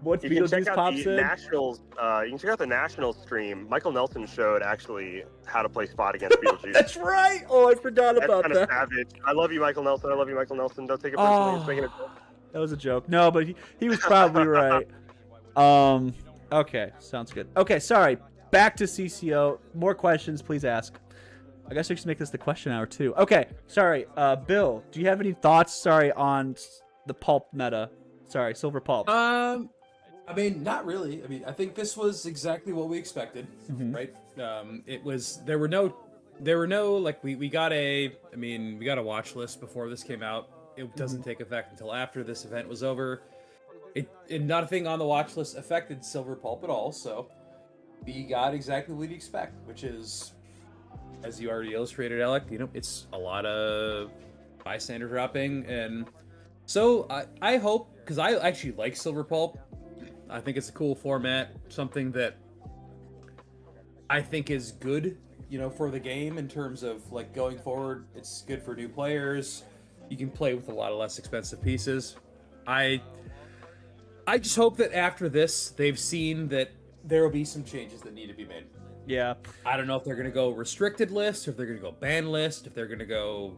Once Beetlejuice pops in. Nationals, you can check out the Nationals stream. Michael Nelson showed actually how to play Spot against Beetlejuice. That's right. Oh, I forgot about that. That's kind of savage. I love you, Michael Nelson. I love you, Michael Nelson. Don't take it personally. It's making it. That was a joke. No, but he was probably right. Okay, sounds good. Okay, sorry. Back to CCO. More questions, please ask. I guess we should make this the question hour too. Okay, sorry. Bill, do you have any thoughts? Sorry, on the pulp meta. Sorry, silver pulp. I mean, not really. I mean, I think this was exactly what we expected, Mhm. right? It was there were no like we got we got a watch list before this came out. It doesn't take effect until after this event was over. And nothing on the watch list affected Silver Pulp at all, so we got exactly what we expect, which is, as you already illustrated, Alec, it's a lot of bystander dropping, and so I hope, because I actually like Silver Pulp. I think it's a cool format, something that I think is good, for the game in terms of like going forward. It's good for new players. You can play with a lot of less expensive pieces. I just hope that after this, they've seen that there will be some changes that need to be made. Yeah. I don't know if they're going to go restricted list, or if they're going to go ban list, if they're going to go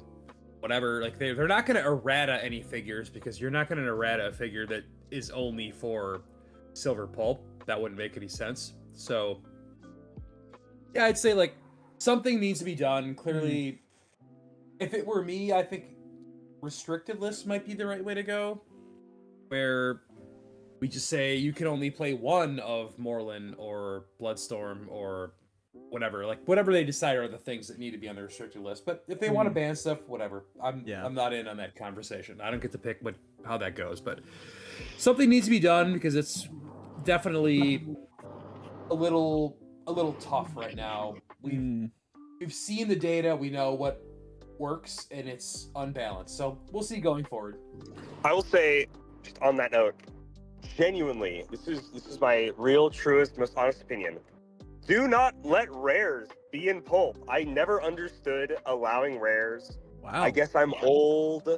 whatever. Like, they're not going to errata any figures, because you're not going to errata a figure that is only for Silver Pulp. That wouldn't make any sense. So, yeah, I'd say, like, something needs to be done. Clearly, if it were me, I think restricted list might be the right way to go, where we just say you can only play one of Moreland or Bloodstorm or whatever they decide are the things that need to be on the restricted list. But if they want to ban stuff, whatever. I'm not in on that conversation. I don't get to pick how that goes, but something needs to be done, because it's definitely a little tough right now. We've seen the data, we know what works, and it's unbalanced. So we'll see going forward. I will say, just on that note, genuinely, this is my real, truest, most honest opinion. Do not let rares be in pulp. I never understood allowing rares. Wow. I guess I'm old.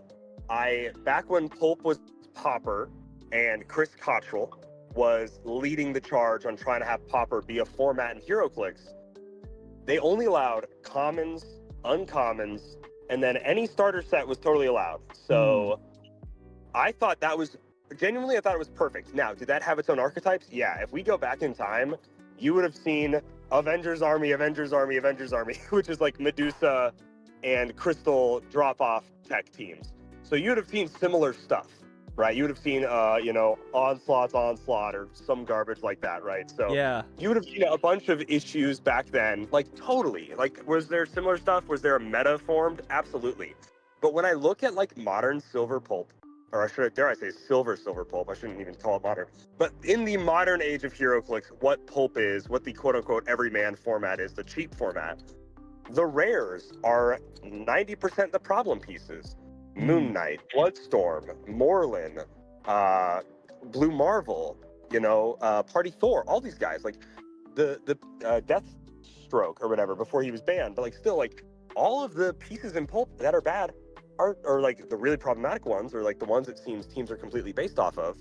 Back when pulp was Popper and Chris Cottrell was leading the charge on trying to have Popper be a format in Heroclix, they only allowed commons, uncommons, and then any starter set was totally allowed. So I thought that was, genuinely, I thought it was perfect. Now, did that have its own archetypes? Yeah. If we go back in time, you would have seen Avengers Army, Avengers Army, Avengers Army, which is like Medusa and Crystal drop-off tech teams. So you would have seen similar stuff, right? You would have seen, Onslaught's Onslaught or some garbage like that, right? So Yeah. you would have seen a bunch of issues back then, like totally. Like, was there similar stuff? Was there a meta formed? Absolutely. But when I look at like modern Silver Pulp, or dare I say silver pulp, I shouldn't even call it modern. But in the modern age of Heroclix, what pulp is, what the quote-unquote everyman format is, the cheap format, the rares are 90% the problem pieces. Moon Knight, Bloodstorm, Moreland, Blue Marvel, Party Thor, all these guys, like the Deathstroke or whatever before he was banned, but like still, like all of the pieces in pulp that are bad are like the really problematic ones, or like the ones it seems teams are completely based off of.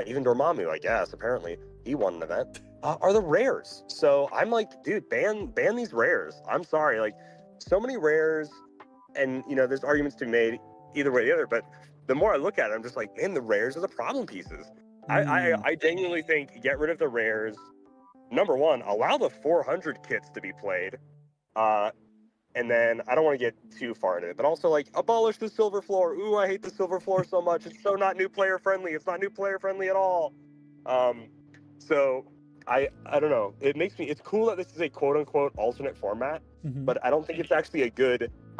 Even Dormammu, I guess, apparently he won an event, are the rares. So I'm like, dude, ban these rares. I'm sorry, like so many rares, and there's arguments to be made either way or the other, but the more I look at it, I'm just like, man, the rares are the problem pieces. I genuinely think get rid of the rares. Number one, allow the 400 kits to be played. And then I don't want to get too far into it, but also like abolish the silver floor. Ooh, I hate the silver floor so much. It's so not new player friendly. It's not new player friendly at all. So I don't know. It's cool that this is a quote unquote alternate format, but I don't think it's actually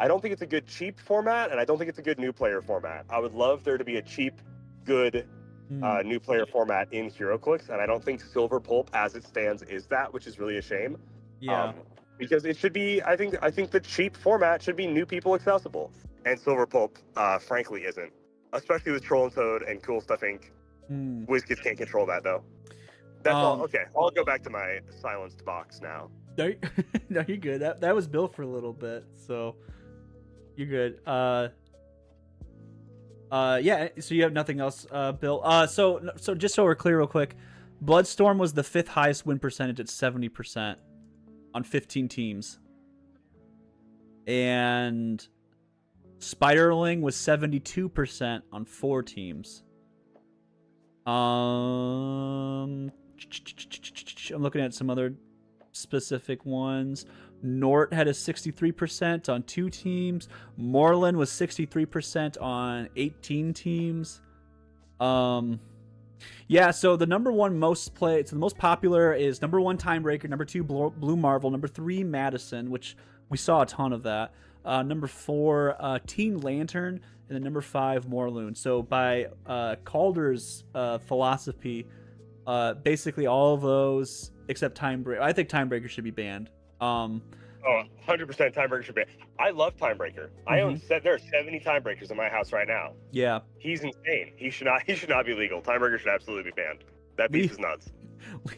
I don't think it's a good cheap format, and I don't think it's a good new player format. I would love there to be a cheap, good new player format in Heroclix, and I don't think Silver Pulp as it stands is that, which is really a shame. Yeah. Because it should be, I think the cheap format should be new people accessible, and Silver Pulp, frankly, isn't. Especially with Troll and Toad and Cool Stuff Inc. WizKids can't control that though. That's all. Okay, I'll go back to my silenced box now. No, you're good. That was Bill for a little bit, so you're good. Yeah. So you have nothing else, Bill. So just so we're clear, real quick, Bloodstorm was the 5th highest win percentage at 70%. On 15 teams. And Spiderling was 72% on 4 teams. I'm looking at some other specific ones. Nort had a 63% on 2 teams. Moreland was 63% on 18 teams. Yeah, so the number one most played, so the most popular is number 1 Timebreaker, number 2 Blue Marvel, number 3 Madison, which we saw a ton of that. Number 4 Teen Lantern, and then number 5 Morloon. So by Calder's philosophy, basically all of those except Timebreaker. I think Timebreaker should be banned. Oh, 100% Timebreaker should be. I love Timebreaker. I own there are 70 Timebreakers in my house right now. Yeah. He's insane. He should not be legal. Timebreaker should absolutely be banned. That beast is nuts.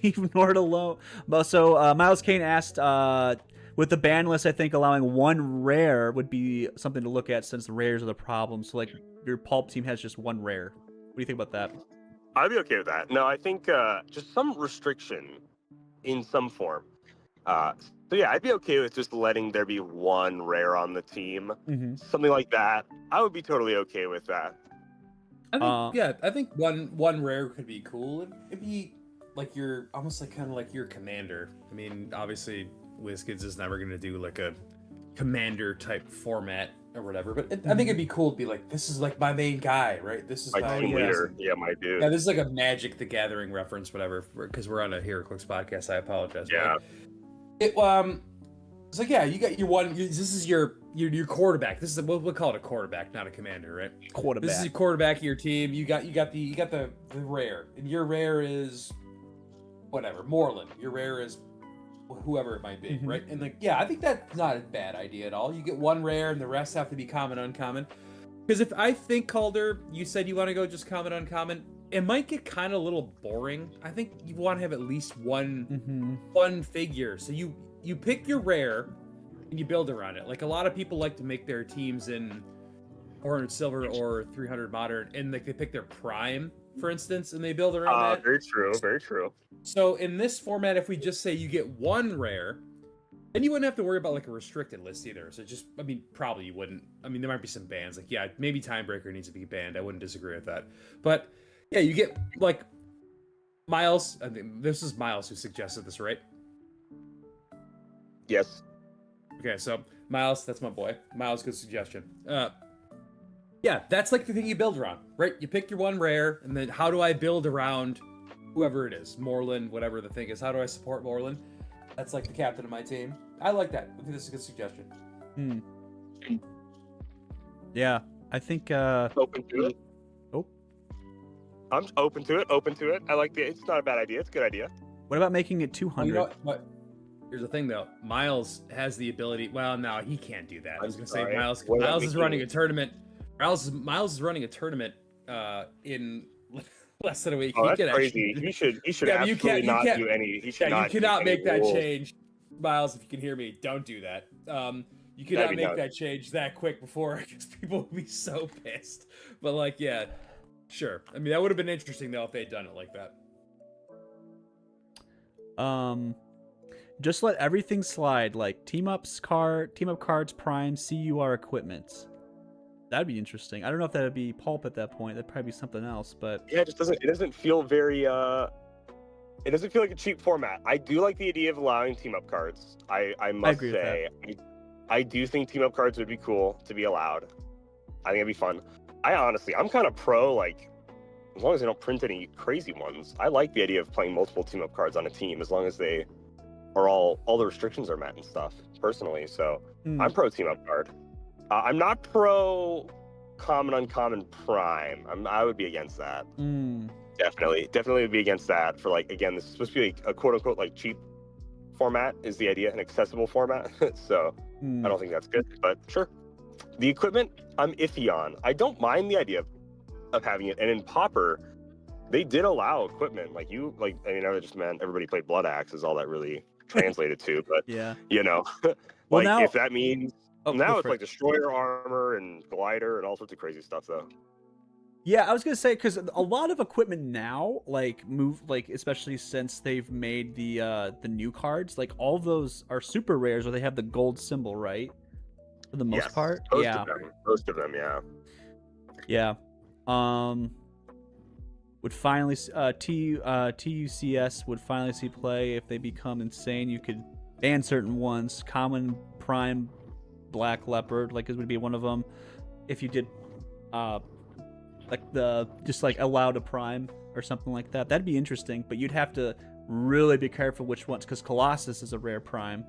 Leave Nord alone. So Miles Kane asked, with the ban list, I think allowing 1 rare would be something to look at since the rares are the problem. So like your pulp team has just 1 rare. What do you think about that? I'd be okay with that. No, I think just some restriction in some form. So yeah, I'd be okay with just letting there be 1 rare on the team. Something like that. I would be totally okay with that. I think one rare could be cool. It'd be like your almost like kind of like your commander. I mean, obviously WizKids is never gonna do like a commander type format or whatever, but I think it'd be cool to be like, this is like my main guy, right? This is my team leader. Yeah, my dude. Yeah, this is like a Magic the Gathering reference, whatever, because we're on a Heroclix podcast. I apologize. Yeah. It's like, yeah, you got your one. This is your quarterback. This is we'll call it a quarterback, not a commander, right? Quarterback. This is your quarterback of your team. You got the rare, and your rare is whatever Moreland. Your rare is whoever it might be, right? And like, yeah, I think that's not a bad idea at all. You get 1 rare, and the rest have to be common, uncommon. Because if I think Calder, you said you want to go just common, uncommon. It might get kind of a little boring. I think you want to have at least one figure. So you pick your rare and you build around it. Like a lot of people like to make their teams in 400 silver or 300 modern, and like they pick their prime, for instance, and they build around that. Very true. Very true. So in this format, if we just say you get 1 rare, then you wouldn't have to worry about like a restricted list either. So just, I mean, probably you wouldn't. I mean, there might be some bans. Like, yeah, maybe Timebreaker needs to be banned. I wouldn't disagree with that. But yeah, you get like Miles. I think this is Miles who suggested this, right? Yes. Okay, so Miles, that's my boy. Miles, good suggestion. Yeah, that's like the thing you build around, right? You pick your 1 rare, and then how do I build around whoever it is? Moreland, whatever the thing is. How do I support Moreland? That's like the captain of my team. I like that. I think this is a good suggestion. Yeah, I think Open to it. Oh. I'm open to it. I like it's not a bad idea. It's a good idea. What about making it 200? You know what? Here's the thing, though. Miles has the ability. Well, no, he can't do that. I was gonna say Miles. Miles is running a tournament. Miles is running a tournament in less than a week. Oh, that's crazy. He should absolutely not do any. He should not. You cannot make that change, Miles. If you can hear me, don't do that. You cannot make that change that quick before, because people would be so pissed. But like, yeah, sure. I mean, that would have been interesting though if they'd done it like that. Just let everything slide, like team up cards, prime, CUR equipment. That'd be interesting. I don't know if that'd be pulp at that point. That'd probably be something else, but yeah, it doesn't feel very it doesn't feel like a cheap format. I do like the idea of allowing team up cards. I must say, I do think team up cards would be cool to be allowed. I think it'd be fun. I'm kind of pro, like, as long as they don't print any crazy ones. I like the idea of playing multiple team up cards on a team, as long as they are all the restrictions are met and stuff, personally. So I'm pro team up card. I'm not pro common, uncommon, prime. I would be against that. Definitely would be against that. For like, again, this is supposed to be like a quote unquote like cheap format is the idea, an accessible format. So I don't think that's good, but sure. The equipment, I'm iffy on. I don't mind the idea of having it. And in Pauper, they did allow equipment. I mean, I just meant everybody played Blood Axe is all that really translated to. But yeah, you know, well, now, if that means now it's like destroyer armor and glider and all sorts of crazy stuff though. Yeah, I was gonna say, because a lot of equipment now, especially since they've made the new cards, like all of those are super rares where they have the gold symbol, right? For the most part. Most of them, yeah. Yeah. would finally TUCS would finally see play if they become insane. You could ban certain ones, common, prime, black leopard, like it would be one of them. If you did like allowed a prime or something like that, that'd be interesting. But you'd have to really be careful which ones, because Colossus is a rare prime.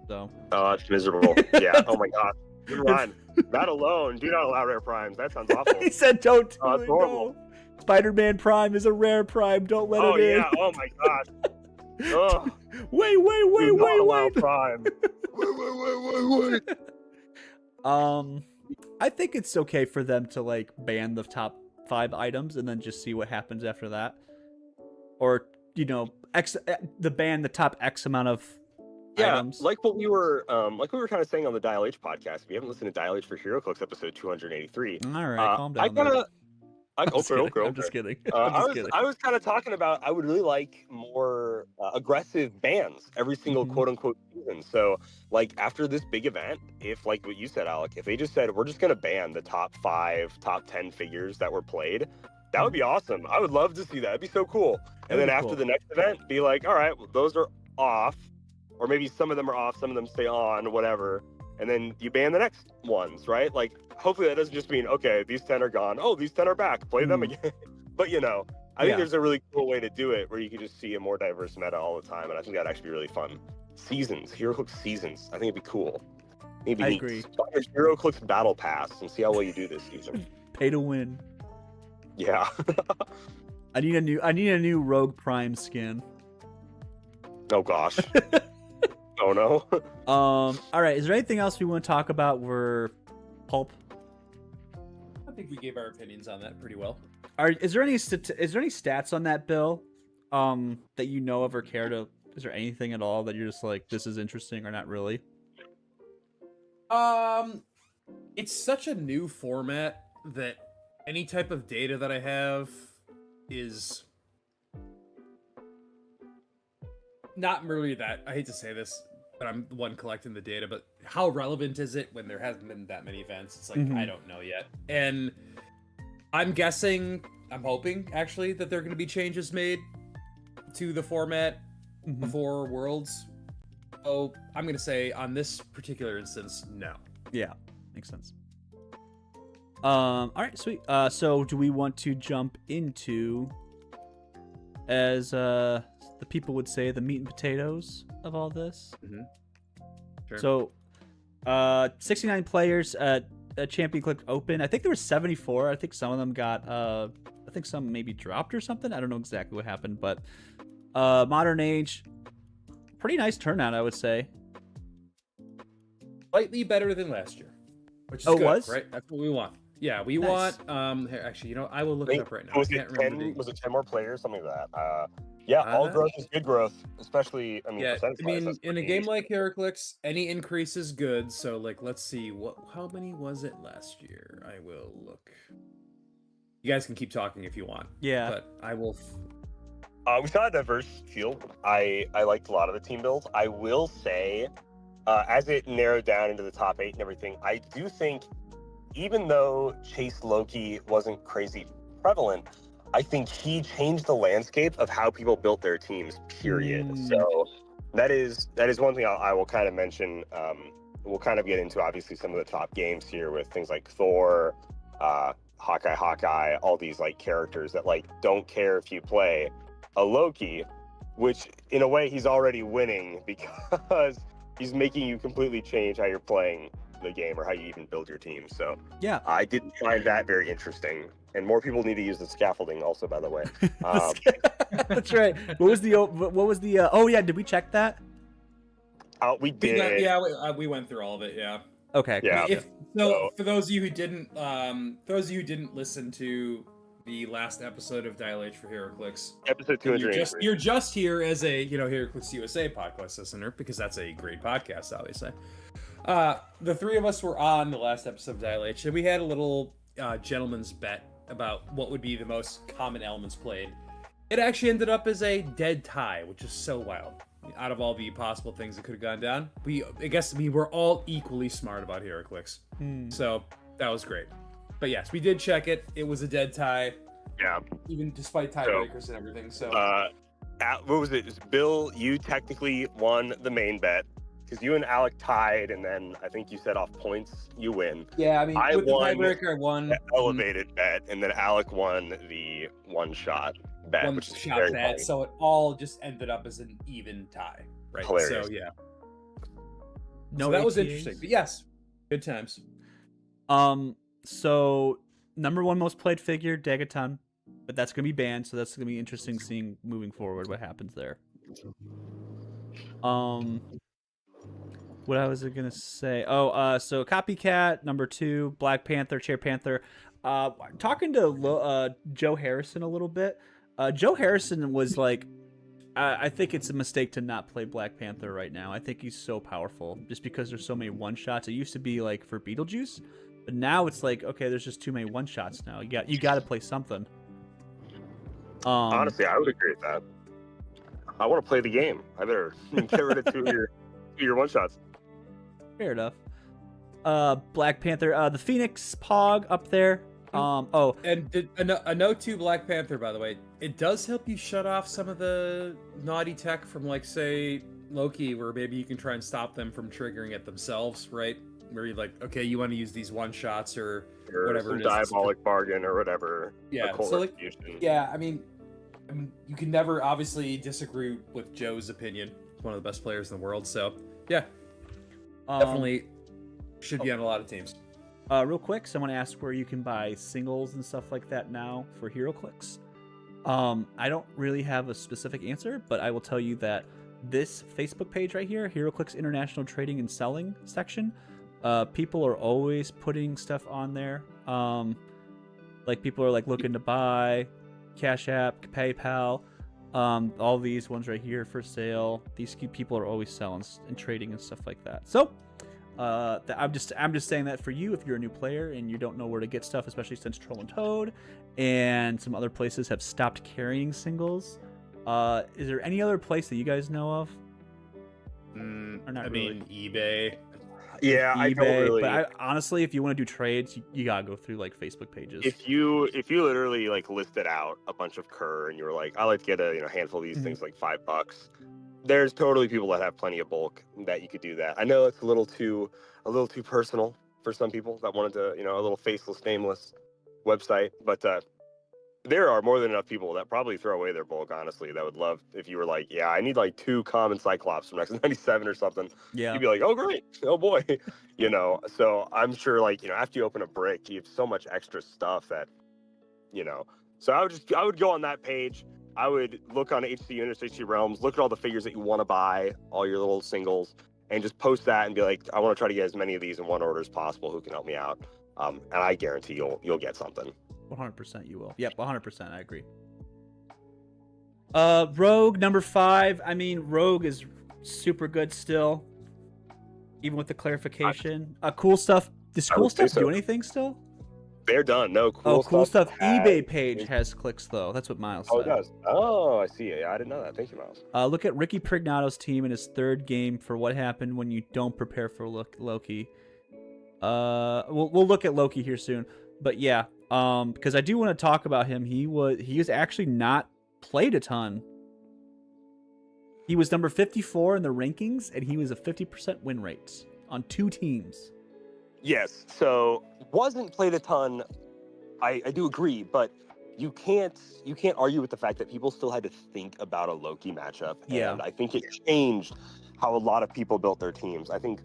So. Oh, it's miserable. Yeah. Oh my god. Run. That alone. Do not allow rare primes. That sounds awful. He said, "Don't do Oh, it, it's horrible. no. Spider-Man Prime is a rare prime. Don't let Oh it in." yeah. Oh my god. Ugh. Wait. Do not allow prime. Wait. I think it's okay for them to like ban the top 5 items and then just see what happens after that, or ban the top X amount of items. like what we were kind of saying on the Dial H podcast. If you haven't listened to Dial H for Heroclix episode 283, All right, calm down. I'm just kidding. I was kind of talking about I would really like more aggressive bans every single quote unquote season. So like after this big event, if like what you said, Alec, if they just said we're just gonna ban the top 5, top 10 figures that were played, that would be awesome. I would love to see that. It'd be so cool. And then after the next event, be like, all right, well, those are off, or maybe some of them are off, some of them stay on, whatever. And then you ban the next ones, right? Like, hopefully that doesn't just mean, okay, these 10 are gone. Oh, these 10 are back. Play them again. But, I think there's a really cool way to do it where you can just see a more diverse meta all the time. And I think that'd actually be really fun. Seasons, Heroclix seasons. I think it'd be cool. Maybe I agree. Start your Heroclix battle pass and see how well you do this season. Pay to win. Yeah. I need a new Rogue Prime skin. Oh, gosh. Oh, no. All right. Is there anything else we want to talk about? We're Pulp. I think we gave our opinions on that pretty well. Is there any stats on that, Bill? That you know of or care to? Is there anything at all that you're just like, this is interesting or not really? It's such a new format that any type of data that I have is not really that. I hate to say this, but I'm the one collecting the data, but how relevant is it when there hasn't been that many events? It's like, I don't know yet. And I'm hoping actually that there are going to be changes made to the format before Worlds. So I'm going to say on this particular instance, no. Yeah, makes sense. All right, sweet. So do we want to jump into, as the people would say, the meat and potatoes of all this? Sure. So, 69 players at Champion Click Open. I think there were 74. I think some of them got, I think some maybe dropped or something. I don't know exactly what happened, but Modern Age, pretty nice turnout, I would say. Slightly better than last year, which is good, was? Right? That's what we want. Yeah, we want. Here, actually, I will look it up right now. Was it 10 more players? Something like that. Yeah, all growth is good growth, especially. In a game like Heroclix, any increase is good. So, like, let's see, how many was it last year? I will look. You guys can keep talking if you want. Yeah, but I will. We saw a diverse field. I liked a lot of the team builds. I will say, as it narrowed down into the top 8 and everything, I do think, even though Chase Loki wasn't crazy prevalent, I think he changed the landscape of how people built their teams, period. So that is one thing I will kind of mention. We'll kind of get into, obviously, some of the top games here with things like Thor, Hawkeye, all these like characters that like don't care if you play a Loki, which in a way he's already winning because he's making you completely change how you're playing the game or how you even build your team. So yeah, I did find that very interesting, and more people need to use the scaffolding also, by the way. That's right. What was the oh yeah, did we check that? We did. We went through all of it. Yeah. Okay. Yeah. For those of you who didn't listen to the last episode of Dial H for Heroclix, episode 283, you're just here as a Heroclix USA podcast listener, because that's a great podcast, obviously. The three of us were on the last episode of Dial H, and we had a little gentleman's bet about what would be the most common elements played. It actually ended up as a dead tie, which is so wild. Out of all the possible things that could have gone down, I guess we were all equally smart about Heroclix. So that was great. But yes, we did check it. It was a dead tie. Yeah. even despite tiebreakers and everything. So What was it? Bill, you technically won the main bet because you and Alec tied, and then I think you set off points. You win. yeah, I mean, I with won the tiebreaker, I won The elevated bet, and then Alec won the one shot bet, one which is shot very bet, funny. so it all just ended up as an even tie, right? Hilarious. So yeah, No, so that was ATAs? interesting. But yes, good times. So number one most played figure, Dagaton, but that's gonna be banned, so that's gonna be interesting seeing moving forward what happens there. What I was gonna say? Oh, so Copycat, number 2, Black Panther, Chair Panther. Talking to Joe Harrison a little bit. Joe Harrison was like, I think it's a mistake to not play Black Panther right now. I think he's so powerful just because there's so many one shots. It used to be like for Beetlejuice, but now it's like, okay, there's just too many one shots now. You got to play something. Honestly, I would agree with that. I want to play the game. I better get rid of two of your one shots. Fair enough. Black Panther, the Phoenix Pog up there. And a note to Black Panther, by the way, it does help you shut off some of the naughty tech from, like, say, Loki, where maybe you can try and stop them from triggering it themselves, right? Where you're like, okay, you want to use these one shots or whatever some it is. diabolic bargain or whatever. Yeah, so like, yeah, I mean, you can never obviously disagree with Joe's opinion. He's one of the best players in the world, so yeah, definitely should be on a lot of teams. Real quick, someone asked where you can buy singles and stuff like that now for Heroclix. I don't really have a specific answer, but I will tell you that this Facebook page right here, Heroclix International Trading and Selling section, people are always putting stuff on there. Like people are like looking to buy, Cash App, PayPal, all these ones right here for sale. These people are always selling and trading and stuff like that. So I'm just saying that for you, if you're a new player and you don't know where to get stuff, especially since Troll and Toad and some other places have stopped carrying singles. Is there any other place that you guys know of? Or not really? eBay. Yeah, eBay, I don't really. But honestly, if you want to do trades, you gotta go through like Facebook pages. If you literally like listed out a bunch of Kerr and you were like, I like to get a handful of these things like $5. There's totally people that have plenty of bulk that you could do that. I know it's a little too personal for some people that wanted to, a little faceless, nameless website, but there are more than enough people that probably throw away their bulk, honestly, that would love if you were like, yeah, I need like 2 common Cyclops from X97 or something. Yeah. You'd be like, oh, great. Oh, boy. So I'm sure like, after you open a brick, you have so much extra stuff that, so I would go on that page. I would look on HC Units, HC Realms, look at all the figures that you want to buy, all your little singles, and just post that and be like, I want to try to get as many of these in one order as possible. Who can help me out? And I guarantee you'll get something. 100% you will. Yep, 100%. I agree. Rogue number 5. I mean, Rogue is super good still, even with the clarification. Cool stuff. Does cool stuff do anything still? They're done. No cool stuff. eBay page has clicks though. That's what Miles said. Oh, it does. Oh, I see. Yeah, I didn't know that. Thank you, Miles. Look at Ricky Prignato's team in his 3rd game for what happened when you don't prepare for Loki. We'll look at Loki here soon, but yeah. Because I do want to talk about him. He was actually not played a ton. He was number 54 in the rankings, and he was a 50% win rate on 2 teams. Yes, so wasn't played a ton. I do agree, but you can't argue with the fact that people still had to think about a Loki matchup. Yeah. And I think it changed how a lot of people built their teams. I think,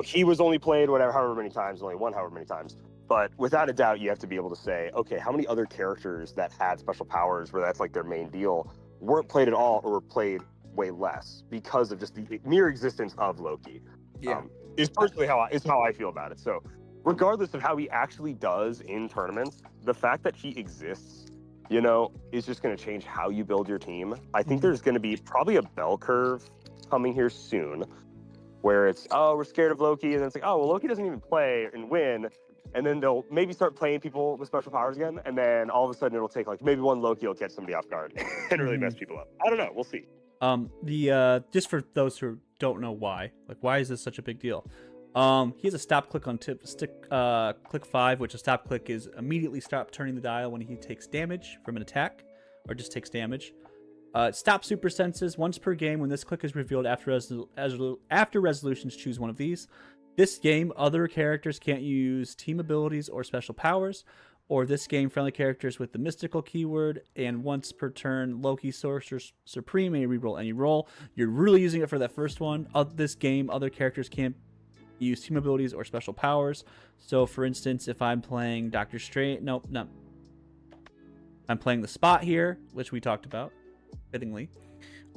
he was only played however many times, only won however many times. But without a doubt, you have to be able to say, okay, how many other characters that had special powers where that's like their main deal weren't played at all or were played way less because of just the mere existence of Loki. Yeah. Is personally how I feel about it. So regardless of how he actually does in tournaments, the fact that he exists, is just going to change how you build your team. I think there's going to be probably a bell curve coming here soon where it's, oh, we're scared of Loki. And then it's like, oh, well, Loki doesn't even play and win. And then they'll maybe start playing people with special powers again. And then all of a sudden it'll take like maybe one Loki will catch somebody off guard and really mess people up. I don't know. We'll see. Just for those who don't know why is this such a big deal? He has a stop click on click 5, which a stop click is immediately stop turning the dial when he takes damage from an attack, or just takes damage. Stop super senses once per game. When this click is revealed after resolutions, choose one of these. This game, other characters can't use team abilities or special powers. Or this game, friendly characters with the mystical keyword, and once per turn, Loki, Sorcerer Supreme may reroll any roll. You're really using it for that first one. This game, other characters can't use team abilities or special powers. So, for instance, if I'm playing Doctor Strange, nope, no. I'm playing the Spot here, which we talked about, fittingly.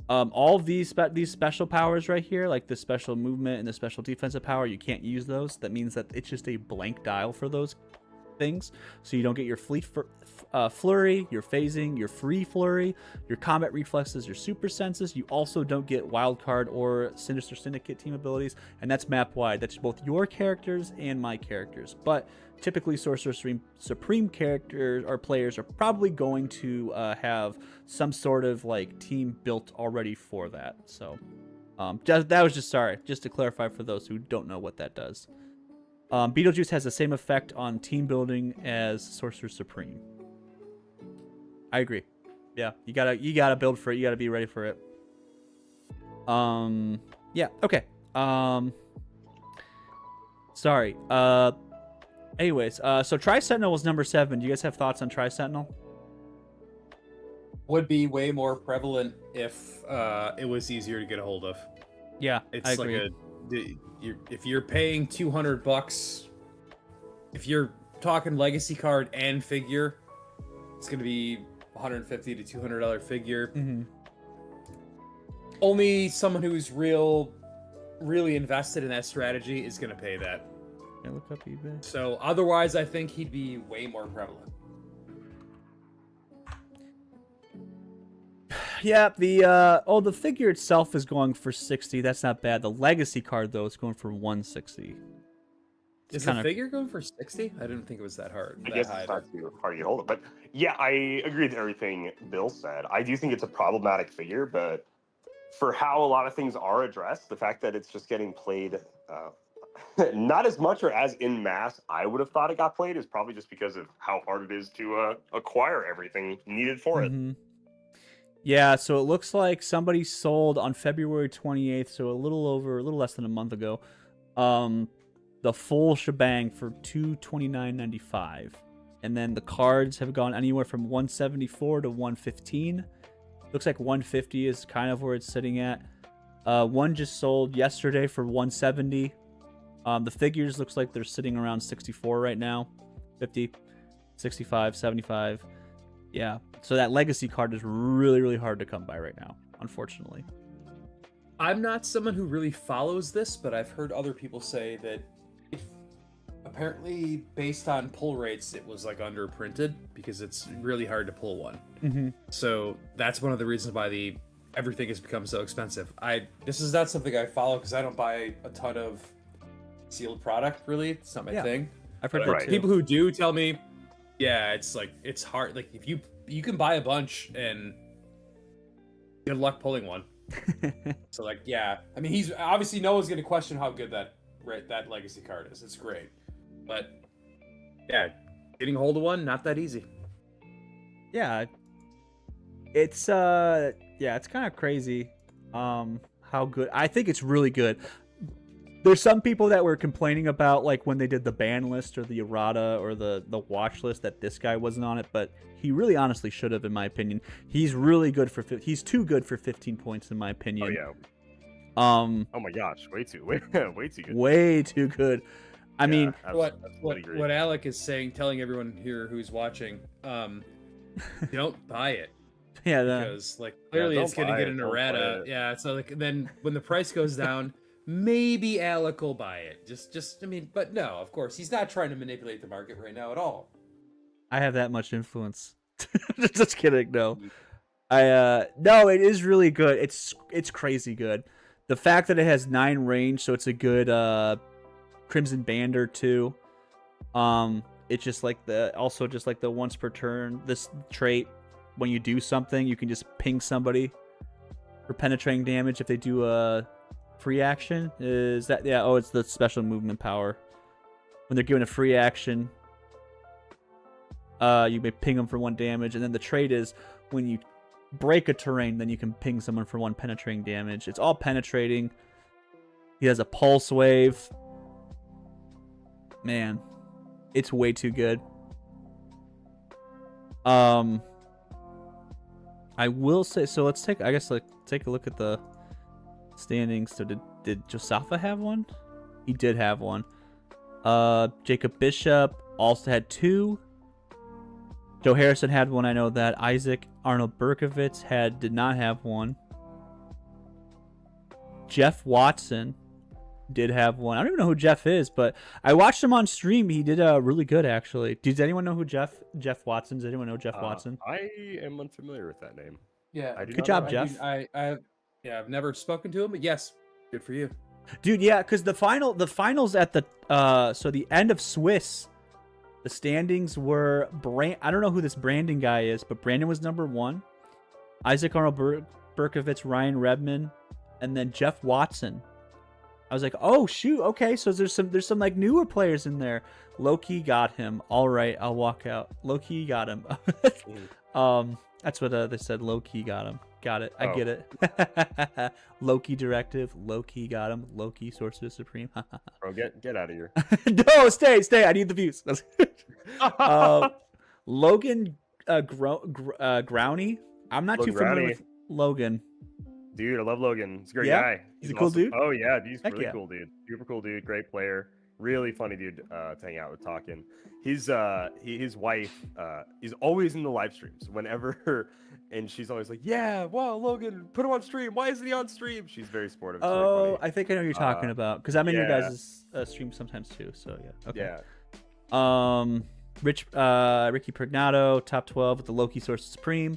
All of these special powers right here, like the special movement and the special defensive power, you can't use those. That means that it's just a blank dial for those things, so you don't get your flurry, your phasing, your free flurry, your combat reflexes, your super senses. You also don't get wild card or Sinister Syndicate team abilities, and that's map wide. That's both your characters and my characters. But typically, Sorcerer Supreme characters or players are probably going to have some sort of like team built already for that. So that was just to clarify for those who don't know what that does. Beetlejuice has the same effect on team building as Sorcerer Supreme. I agree. Yeah, you gotta build for it. You gotta be ready for it. Yeah. Okay. Sorry. Anyways. So Tri-Sentinel was number 7. Do you guys have thoughts on Tri-Sentinel? Would be way more prevalent if it was easier to get a hold of. Yeah, it's I agree. like if you're paying $200, if you're talking legacy card and figure, it's gonna be $150 to $200 figure. Mm-hmm. Only someone who's really invested in that strategy is gonna pay that. Can I look up eBay? So otherwise, I think he'd be way more prevalent. Yeah, the figure itself is going for 60. That's not bad. The legacy card though is going for 160. Is the figure going for 60? I didn't think it was that hard. I guess it's not too hard to get hold of. But yeah, I agree with everything Bill said. I do think it's a problematic figure, but for how a lot of things are addressed, the fact that it's just getting played not as much or as in mass I would have thought it got played is probably just because of how hard it is to acquire everything needed for it. Yeah, so it looks like somebody sold on February 28th, so a little less than a month ago, the full shebang for $229.95. And then the cards have gone anywhere from $174 to $115. Looks like $150 is kind of where it's sitting at. One just sold yesterday for $170. The figures looks like they're sitting around $64 right now. 50, 65, 75. Yeah. So that legacy card is really, really hard to come by right now, unfortunately. I'm not someone who really follows this, but I've heard other people say that apparently based on pull rates, it was like underprinted because it's really hard to pull one. Mm-hmm. So that's one of the reasons why everything has become so expensive. This is not something I follow because I don't buy a ton of sealed product, really. It's not my thing. I've heard But that too. people who do tell me, yeah, it's hard. Like if you can buy a bunch and good luck pulling one. So like, yeah, I mean, he's obviously no one's gonna question how good that legacy card is. It's great, but yeah, getting a hold of one not that easy. Yeah, it's kind of crazy how good. I think it's really good. There's some people that were complaining about like when they did the ban list or the errata or the watch list that this guy wasn't on it, but he really honestly should have, in my opinion. He's really good he's too good for 15 points in my opinion. Oh yeah. Oh my gosh, way too good. Way too good. I mean, what Alec is saying, telling everyone here who's watching, don't buy it. Yeah, because like clearly it's gonna get an errata. Yeah, so like then when the price goes down, maybe Alec will buy it. Just I mean, but no, of course he's not trying to manipulate the market right now at all. I have that much influence. Just kidding. No, no, it is really good. It's crazy good. The fact that it has 9 range, so it's a good Crimson Bander too. It's just like the once per turn. This trait, when you do something, you can just ping somebody for penetrating damage if they do free action? Is that yeah? Oh, it's the special movement power. When they're given a free action, you may ping them for 1 damage, and then the trait is when you break a terrain, then you can ping someone for 1 penetrating damage. It's all penetrating. He has a pulse wave. Man, it's way too good. I will say so. Let's take. I guess take a look at the standings. So did Josapha have one? He did have one. Jacob Bishop also had 2. Joe Harrison had one. I know that. Isaac Arnold Berkovitz did not have one. Jeff Watson did have one. I don't even know who Jeff is, but I watched him on stream. He did really good, actually. Does anyone know who Jeff Watson is? Does anyone know Jeff Watson? I am unfamiliar with that name. Yeah. I do Good not job, know. Jeff. I've never spoken to him, but yes, good for you. Dude, yeah, because the finals at the so the end of Swiss, the standings were I don't know who this Brandon guy is, but Brandon was number 1. Isaac Arnold Berkovitz, Ryan Redman, and then Jeff Watson. I was like, oh shoot, okay, so there's some like newer players in there. Loki got him. All right, I'll walk out. Loki got him. That's what they said. Loki got him. Got it. I get it. Loki directive. Loki got him. Loki Sorcerer Supreme. Bro, get out of here. No, stay. I need the views. Logan Growney. I'm not too familiar with Logan. Dude, I love Logan. He's a great Yeah? guy. He's a cool awesome. dude? Oh yeah, he's Heck really yeah. cool dude. Super cool dude. Great player. Really funny dude to hang out with talking. His wife is always in the live streams whenever, and she's always like, yeah, wow, Logan, put him on stream. Why isn't he on stream? She's very supportive. It's very funny. I think I know who you're talking about because I'm in your yeah. guys' stream sometimes too. So yeah. Okay. Yeah. Ricky Prignato, top 12 with the Loki Source Supreme.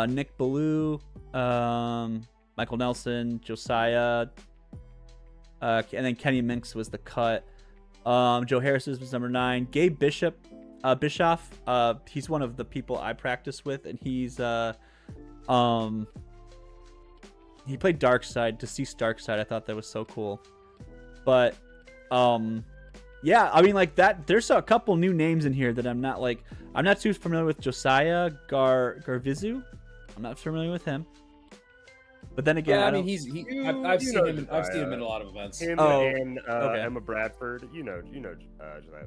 Nick Ballou, Michael Nelson, Josiah, and then Kenny Minks was the cut. Joe Harris was number 9. Gabe Bischoff, he's one of the people I practice with, and he's he played Darkseid, Deceased Darkseid. I thought that was so cool. But yeah, I mean, like that. There's a couple new names in here that I'm not too familiar with. Josiah Garvizu, I'm not familiar with him. But then again, Yeah, I I mean, don't- I've seen him. I've seen him in a lot of events. Him and okay. Emma Bradford. You know,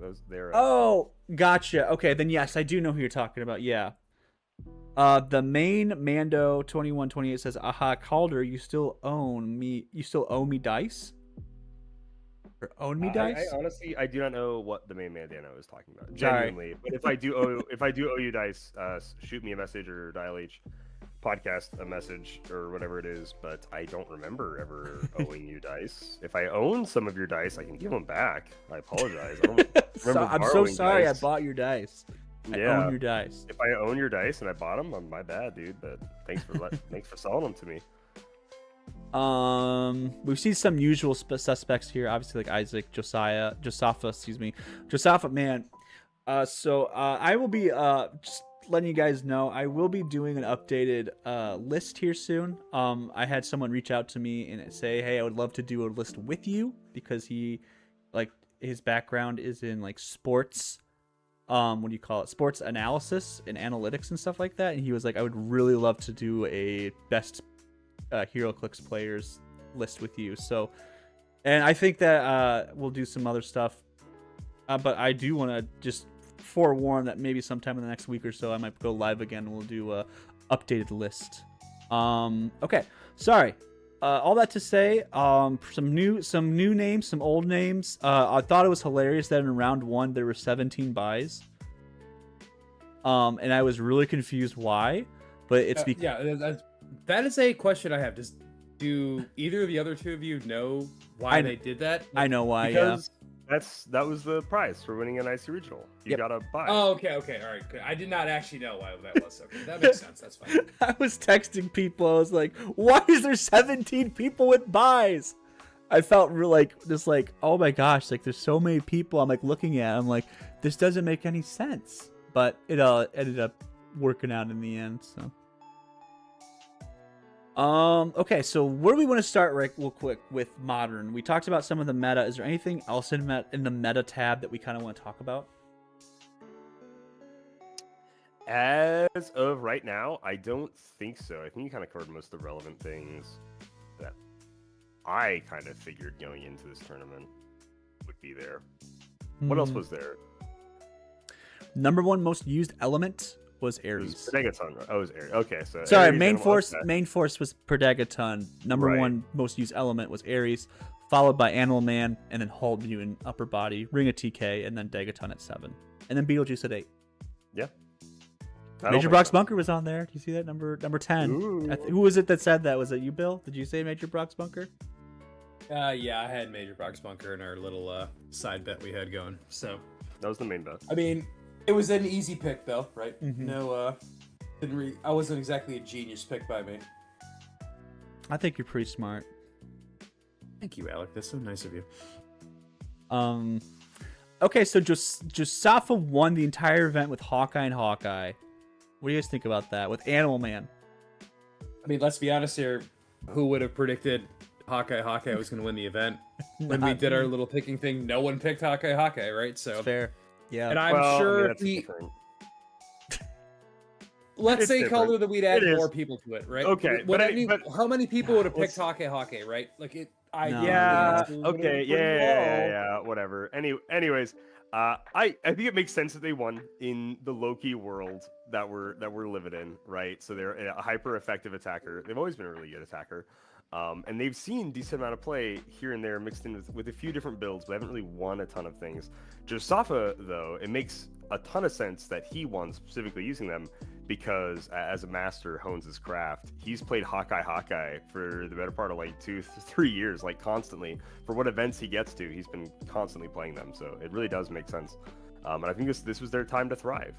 those they're. Oh, gotcha. Okay, then yes, I do know who you're talking about. Yeah. The main Mando 2128 says, "Aha, Calder, you still owe me dice." Or own me dice? I honestly, I do not know what the main Mandano is talking about. Sorry. Genuinely, but if I do owe you dice, shoot me a message or dial H podcast a message or whatever it is. But I don't remember ever owing you dice. If I own some of your dice, I can give them back. I apologize. I don't remember I'm so borrowing sorry dice. I bought your dice. I Yeah. own your dice. If I own your dice and I bought them, my bad, dude. But thanks for selling them to me. We've seen some usual suspects here, obviously like Isaac, Josapha, man. So I will be just letting you guys know I will be doing an updated list here soon. I had someone reach out to me and say, hey, I would love to do a list with you because his background is in like sports. What do you call it? Sports analysis and analytics and stuff like that. And he was like, I would really love to do a best Heroclix players list with you. So, and I think that we'll do some other stuff. But I do want to just forewarn that maybe sometime in the next week or so I might go live again and we'll do a updated list. Okay, sorry. All that to say, some new names, some old names. I thought it was hilarious that in round 1 there were 17 buys. And I was really confused why, but it's because that is a question I have. Do either of the other two of you know why they did that? I know why. Because that was the prize for winning an IC regional. You gotta buy. Oh, okay, all right, good. I did not actually know why that was. Okay, that makes sense. That's fine. I was texting people. I was like, "Why is there 17 people with buys?" I felt just like, "Oh my gosh!" Like, there's so many people. I'm like looking at. I'm like, this doesn't make any sense. But it ended up working out in the end. So, Okay, so where do we want to start real quick with modern? We talked about some of the meta. Is there anything else in the meta tab that we kind of want to talk about? As of right now, I don't think so. I think you kind of covered most of the relevant things that I kind of figured going into this tournament would be there. What else was there? Number one most used element was Ares. Predagaton. Oh, it was Ares. Okay, so Sorry, Ares main and force. okay. Main force was Predagaton. Number Right. one most used element was Ares, followed by Animal Man, and then Hold Mutant upper body, Ring of TK, and then Dagaton at 7, and then Beetlejuice at 8. Yeah. Major Brock's Bunker was on there. Do you see that number 10? Who was it that said that? Was it you, Bill? Did you say Major Brock's Bunker? Yeah, I had Major Brock's Bunker in our little side bet we had going. So That was the main bet. I mean, it was an easy pick though, right? Mhm. No, I wasn't exactly a genius pick by me. I think you're pretty smart. Thank you, Alec. That's so nice of you. Okay, so Josafa won the entire event with Hawkeye and Hawkeye. What do you guys think about that with Animal Man? I mean, let's be honest here. Who would have predicted Hawkeye was going to win the event? When we Not did our me. little picking thing, no one picked Hawkeye, right? So, Fair. Yeah. and I'm Well, I mean, sure that's if we different. let's It's say different. color that we'd add It is. more people to it, right? Okay, What but how many people would have picked let's- Hawkeye, right? Like it. No. Yeah. think it's Okay. pretty Yeah. low. Whatever. Anyways, I think it makes sense that they won in the Loki world that we're living in, right? So they're a hyper effective attacker. They've always been a really good attacker, and they've seen decent amount of play here and there mixed in with a few different builds, but haven't really won a ton of things. Josafa, though, it makes a ton of sense that he won specifically using them because as a master hones his craft. He's played Hawkeye for the better part of like 2-3 years, like constantly. For what events he gets to, he's been constantly playing them. So it really does make sense. And I think this was their time to thrive.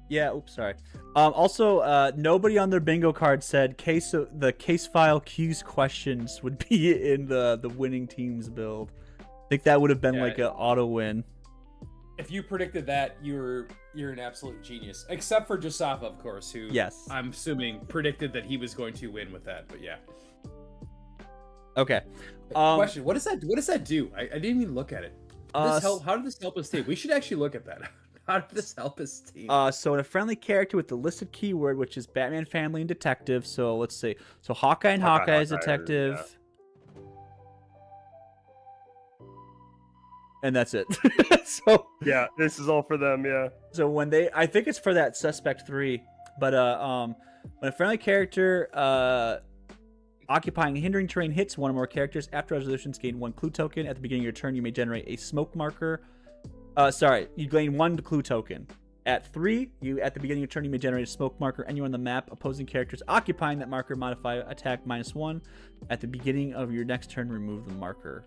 Yeah. Oops. Sorry. Also, nobody on their bingo card said the case file Q's questions would be in the winning team's build. I think that would have been Yeah. like an auto win. If you predicted that, you're an absolute genius. Except for Josafa, of course, who Yes. I'm assuming predicted that he was going to win with that. But yeah. Okay. Question: What does that do? I didn't even look at it. Uh, How did this help us team? We should actually look at that. How did this help us team? So in a friendly character with the listed keyword, which is Batman family and detective. So let's see. So Hawkeye and Hawkeye is detective. And that's it. So Yeah, this is all for them. Yeah. So when I think it's for that suspect 3, but when a friendly character occupying hindering terrain hits one or more characters after resolutions, gain 1 clue token. At the beginning of your turn, you may generate a smoke marker. You gain 1 clue token. At 3, at the beginning of your turn, you may generate a smoke marker anywhere on the map. Opposing characters occupying that marker modify attack -1. At the beginning of your next turn, remove the marker.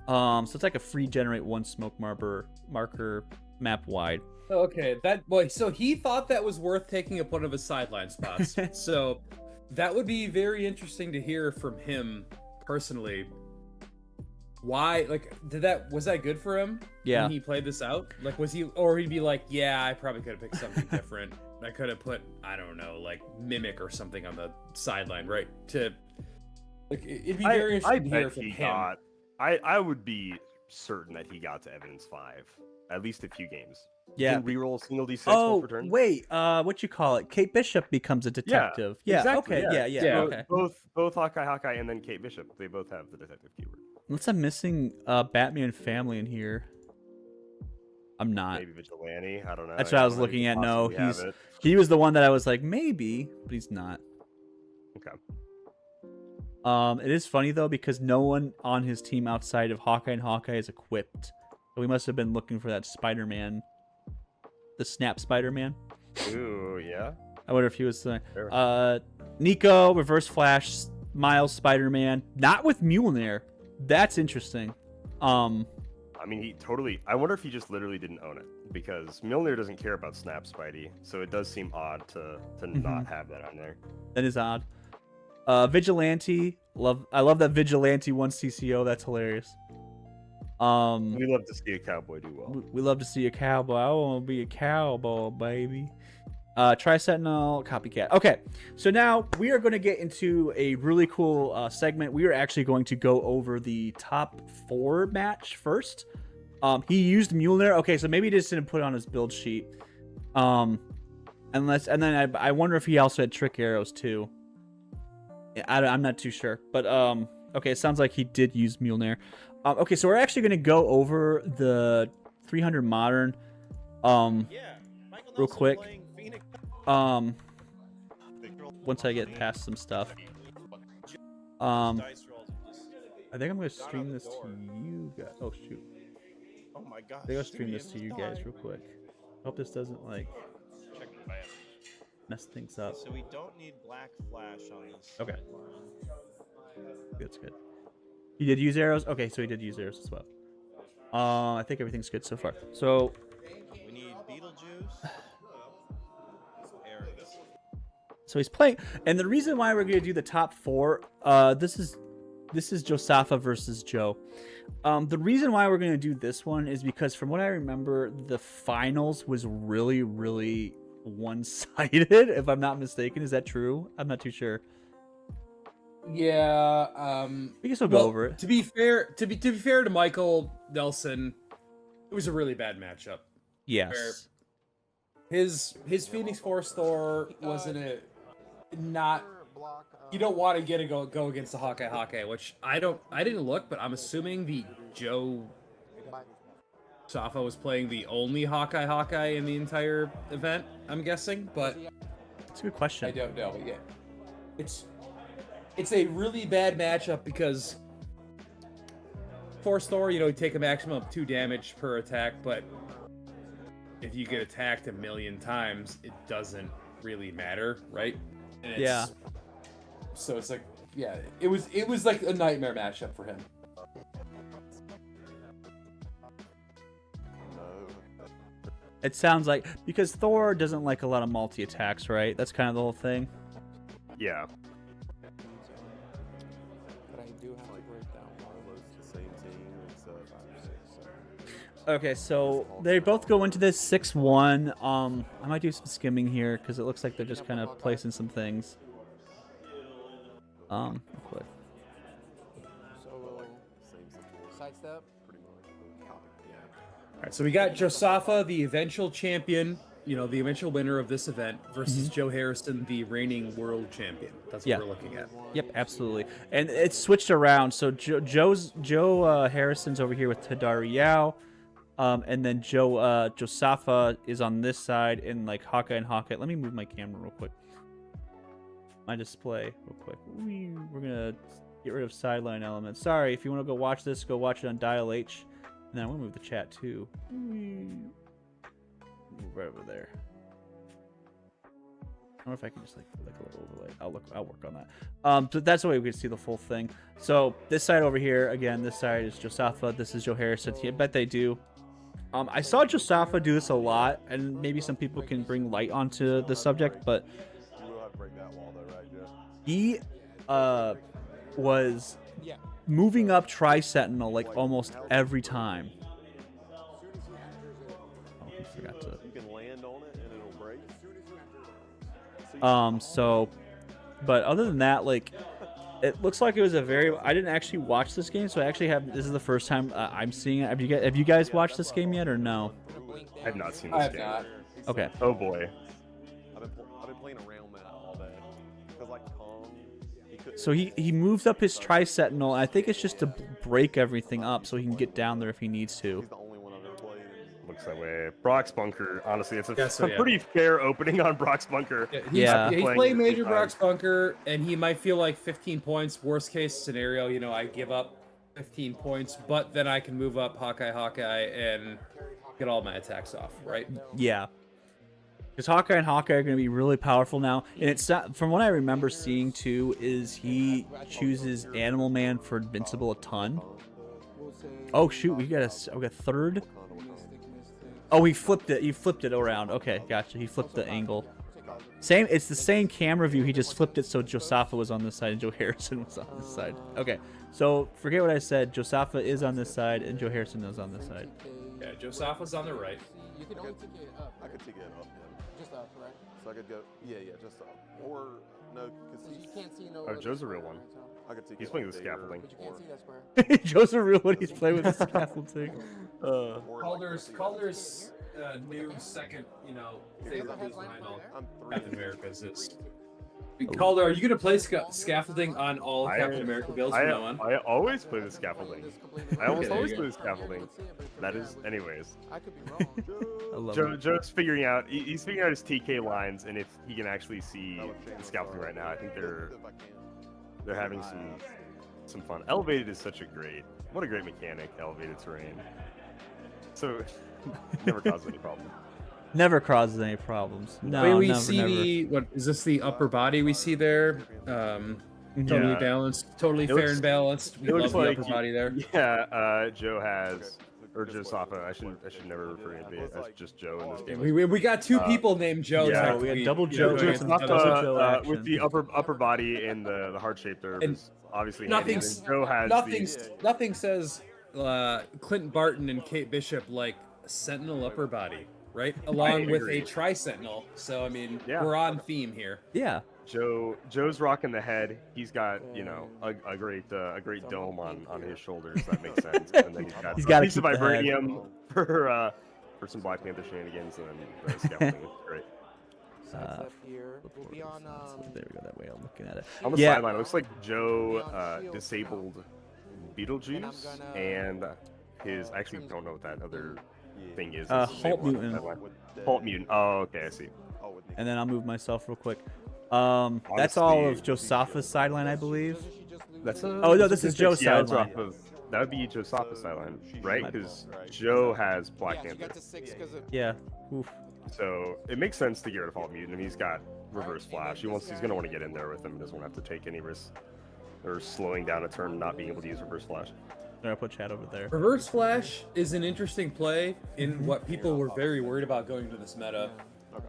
So it's like a free generate 1 smoke marker map wide. Okay, so he thought that was worth taking up one of his sideline spots. So that would be very interesting to hear from him personally. Why, was that good for him? Yeah. When he played this out? Like, or he'd be like, yeah, I probably could have picked something different. I could have put, I don't know, like Mimic or something on the sideline, right? It'd be very interesting to hear from him. I would be certain that he got to Evidence 5 at least a few games. Yeah. You can reroll single D6 Oh, per turn. wait. What you call it? Kate Bishop becomes a detective. Yeah. exactly, Okay. Yeah. Okay. Both Hawkeye and then Kate Bishop. They both have the detective keyword. Unless I'm missing Batman family in here. I'm not. Maybe Vigilante. I don't know. That's what I was looking at. No, he was the one that I was like maybe, but he's not. Okay. It is funny though because no one on his team outside of Hawkeye and Hawkeye is equipped. So we must have been looking for that Spider-Man, the Snap Spider-Man. Ooh, yeah. I wonder if he was the Fair. Nico, Reverse Flash, Miles, Spider-Man, not with Mjolnir. That's interesting. I mean, he totally. I wonder if he just literally didn't own it because Mjolnir doesn't care about Snap Spidey, so it does seem odd to not have that on there. That is odd. Vigilante, I love that Vigilante won CCO. That's hilarious. We love to see a cowboy do well. We love to see a cowboy. I want to be a cowboy, baby. Tri-Sentinel, Copycat. Okay, so now we are going to get into a really cool segment. We are actually going to go over the top 4 match first. He used Mjolnir. Okay, so maybe he just didn't put it on his build sheet. And then I wonder if he also had trick arrows too. I'm not too sure, but okay, it sounds like he did use Mjolnir. Okay, so we're actually going to go over the 300 modern. Real quick. Once I get past some stuff. I think I'm gonna stream this to you guys. Oh shoot. Oh my gosh. I think I'll stream this to you guys real quick. Hope this doesn't like mess things up. So we don't need black flash on this. Okay. That's good. He did use arrows? Okay, so he did use arrows as well. I think everything's good so far. So We need Beetlejuice. Arrows. So he's playing, and the reason why we're going to do the top 4, this is Josafa versus Joe. The reason why we're going to do this one is because from what I remember, the finals was really, really one-sided, if I'm not mistaken. Is that true? I'm not too sure. Yeah. We can still go over it. To be fair to Michael Nelson, it was a really bad matchup. Yes. His Phoenix Force Thor wasn't a not. You don't want to go against the Hawkeye, which I didn't look, but I'm assuming the Joe Safa was playing the only Hawkeye in the entire event. I'm guessing, but That's a good question. I don't know. Yeah, it's a really bad matchup because Force Thor, you take a maximum of 2 damage per attack, but if you get attacked a million times, it doesn't really matter, right? And Yeah. So it's like, yeah, it was like a nightmare matchup for him. It sounds like, because Thor doesn't like a lot of multi-attacks, right? That's kind of the whole thing. Yeah. But I do have to break down almost the same team. It's 5 6. Okay, so they both go into this 6-1. I might do some skimming here because it looks like they're just kind of placing some things. Real quick. So sidestep. All right, so we got Josafa, the eventual champion, the eventual winner of this event, versus Joe Harrison, the reigning world champion. That's what we're looking at. Yep, absolutely. And it's switched around. So Joe Harrison's over here with Tadari Yao. And then Josafa is on this side in like Hawkeye and Hawkeye. Let me move my camera real quick. My display real quick. We're going to get rid of sideline elements. Sorry, if you want to go watch this, go watch it on Dial H. And then I'm going to move the chat too. Move right over there. I wonder if I can just like a little overlay. I'll work on that. So that's the way we can see the full thing. So this side over here, again, this side is Josafa. This is Joe Harrison. I bet they do. I saw Josafa do this a lot, and maybe some people can bring light onto the subject, but he was moving up Tri-Sentinel like almost every time. Oh, he forgot to. You can land on it and it'll break. So, but other than that, like, it looks like it was a very. I didn't actually watch this game, so I actually have. This is the first time I'm seeing it. Have you guys watched this game yet, or no? I have not seen I this have game. not. Okay. Oh boy. I've been playing around that all day. Because like Kong, he couldn't. So he moves up his Tri-Sentinel. I think it's just to break everything up so he can get down there if he needs to. He's the only one I've ever played. Looks that way. Brock's Bunker, honestly, it's a, Yeah, so, a pretty fair opening on Brock's Bunker. Yeah. He's Playing playing a few Major times. Brock's Bunker, and he might feel like 15 points. Worst case scenario, I give up 15 points, but then I can move up Hawkeye and get all my attacks off, right? Yeah. Because Hawkeye and Hawkeye are going to be really powerful now. And it's not, from what I remember seeing too, is he chooses Animal Man for Invincible a ton. Oh shoot, we got a third. Oh, he flipped it. He flipped it around. Okay, gotcha. He flipped the angle. Same. It's the same camera view. He just flipped it so Josafa was on this side and Joe Harrison was on this side. Okay, so forget what I said. Josafa is on this side and Joe Harrison is on this side. Yeah, Josafa's on the right. You can only take it up. I could take it up. Just up, right? So I could go, yeah, just up. Or, no, because You can't see no. Oh, other Joe's a square, real one. right, so- I could take He's it playing like the Vader, scaffolding. But you can't or- see that square. Joe's a real one. He's playing with the scaffolding. or like Calder's new second, favorite of his line all I'm Captain 3. America's is. Calder, are you gonna play scaffolding on all Captain America builds from now on? I always play the scaffolding. I almost Okay, always there play you the scaffolding. That is, anyways. I could be wrong. I love it. Joe's figuring out. He's figuring out his TK lines, and if he can actually see the scaffolding right now, I think they're having some fun. Elevated is such a what a great mechanic. Elevated terrain. So never causes any problem. Never causes any problems. No, The way we never, see never. what is this? The upper body we see there, totally Yeah. balanced, totally It fair looks- and balanced. We It love looks the like upper body there. Yeah, Joe has, or Joe Safa. I should never refer to him as just Joe in this game. We got two people named Joe. yeah, technically. we had double You know, Joe. Joe going Joe into Safa, the- action. with the upper body and the heart shape there And is obviously handy. And Nothing. then Joe has Nothing says Clinton Barton and Kate Bishop like Sentinel upper body, right? Along with agree. a Tri Sentinel. So I mean, Yeah. we're on theme here. Yeah. Joe's rocking the head. He's got a great dome on his shoulders. That makes sense. And then He's a gotta piece of keep the head. vibranium for some Black Panther shenanigans, and then the scaffolding is great. Up here. We'll be on. There we go. That way I'm looking at it. On the Yeah. sideline, it looks like Joe disabled Beetlejuice and his. I actually don't know what that other thing is. Halt Disabled on the Mutant. sideline. Halt Mutant. Oh, okay, I see. And then I'll move myself real quick. That's all of Honestly, Josafa's sideline, I believe. That's a. Oh, no, this is Joe's yeah, that's sideline. off of- that would be Joe Safa's sideline, right? My Because Joe has Black Yeah, you Panther. got to 6 because of. Yeah. Oof. So it makes sense to get rid of Halt Mutant, and he's got Reverse Flash. He's gonna want to get in there with him. He doesn't want to have to take any risk or slowing down a turn, not being able to use Reverse Flash. There, I'll put chat over there. Reverse Flash is an interesting play in what people were very worried about going to this meta. Okay.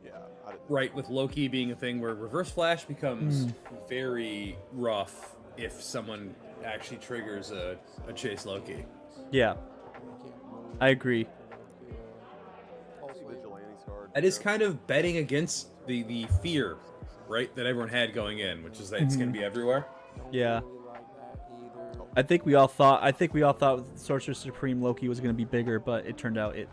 Yeah, I didn't. Right, with Loki being a thing where Reverse Flash becomes very rough if someone actually triggers a Chase Loki. Yeah. I agree. Vigilante's card. That is kind of betting against the fear, right, that everyone had going in, which is that it's going to be everywhere. Yeah. Really like that either. I think we all thought Sorcerer Supreme Loki was going to be bigger, but it turned out it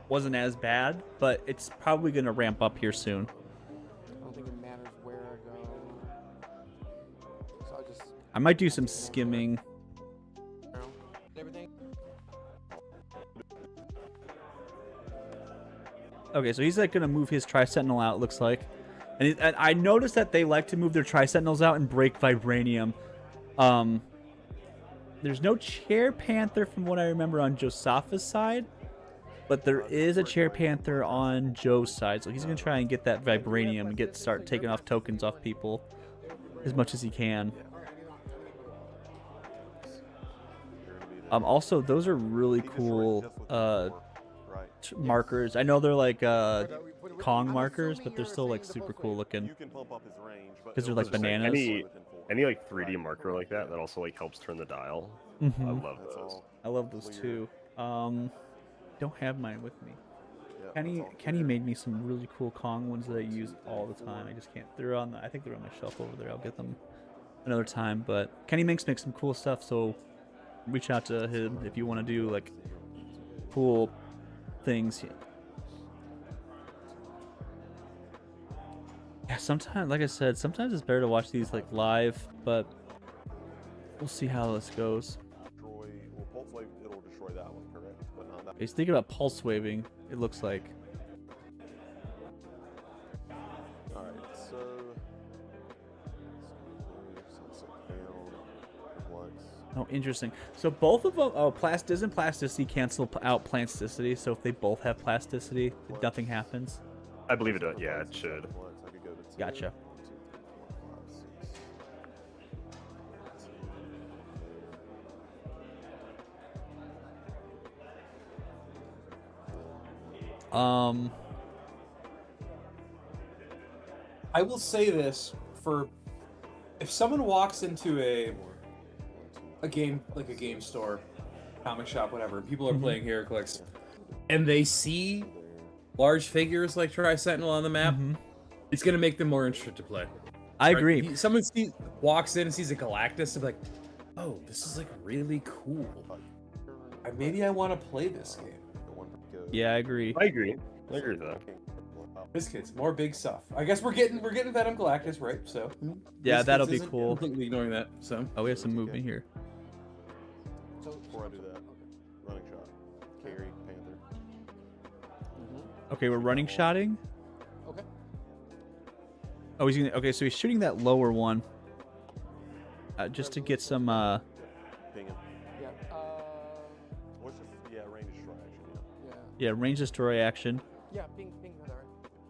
wasn't as bad, but it's probably going to ramp up here soon. I don't think it matters where I go. So I just. I might do some skimming. Everything. Okay, so he's like going to move his Tri-Sentinel out, looks like. And I noticed that they like to move their Tri-Sentinels out and break Vibranium. There's no Chair Panther from what I remember on Josafa's side, but there is a Chair Panther on Joe's side, so he's going to try and get that Vibranium and start taking off tokens off people as much as he can. Also, those are really cool markers. I know they're like Kong markers, but they're still like super cool looking. You can pump up his range, but 'Cause they're like bananas. Any like 3D marker like that also like helps turn the dial. I love That's those. all. I love those too. Don't have mine with me. Yeah, that's all. Kenny made me some really cool Kong ones that I use all the time. I just can't. They're on. I think they're on my shelf over there. I'll get them another time. But Kenny makes some cool stuff. So reach out to him if you want to do like cool things. Yeah, sometimes, like I said, sometimes it's better to watch these like live, but we'll see how this goes. Destroy, well, Pulse Wave, it'll destroy that one, correct? But not that. He's thinking about pulse waving, it looks like. Alright, so. Sunset Veil, Reflex. Oh, interesting. So both of them, doesn't plasticity cancel out plasticity? So if they both have plasticity, nothing happens? I believe it does. Yeah, it should. Reflex, I could go to 2, Gotcha. 2, 3, 4, 5, 6. I will say this for if someone walks into a game like a game store, comic shop, whatever, people are playing Heroclix, and they see large figures like Tri-Sentinel on the map, Mhm. it's gonna make them more interested to play. I Right? agree. Someone walks in and sees a Galactus and be like, oh, this is like really cool. Maybe I want to play this game. Yeah, I agree. I agree. I agree with that. Biscuits, more big stuff. I guess we're getting Venom Galactus, right? So Yeah, Biscuits that'll be isn't cool. Completely ignoring that. So Oh, we have some movement here. So, Before I do that, running shot. Carry, Panther. Okay, we're running shotting. okay. Oh, he's gonna. Okay, so he's shooting that lower one. Just to get some. Ping him. Yeah. What's just, yeah, range distraction, yeah. Yeah. Yeah, range destroy action. Yeah. Ping. Hadar.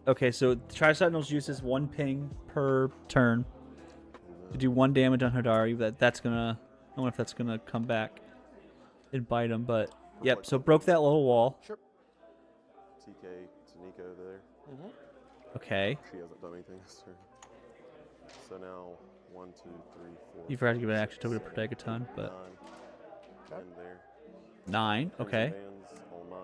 Okay, so Tri-Sentinels uses 1 ping per turn to do 1 damage on Hadari. That's gonna. I don't know if that's gonna come back and bite him, but yep. So broke that little wall. Sure. TK to Nico there. Okay. She hasn't done anything this turn. So now 1, 2, 3, 4. You forgot to give an action token to protect a ton, but 9. And there. 9. Okay. Bands, all 9.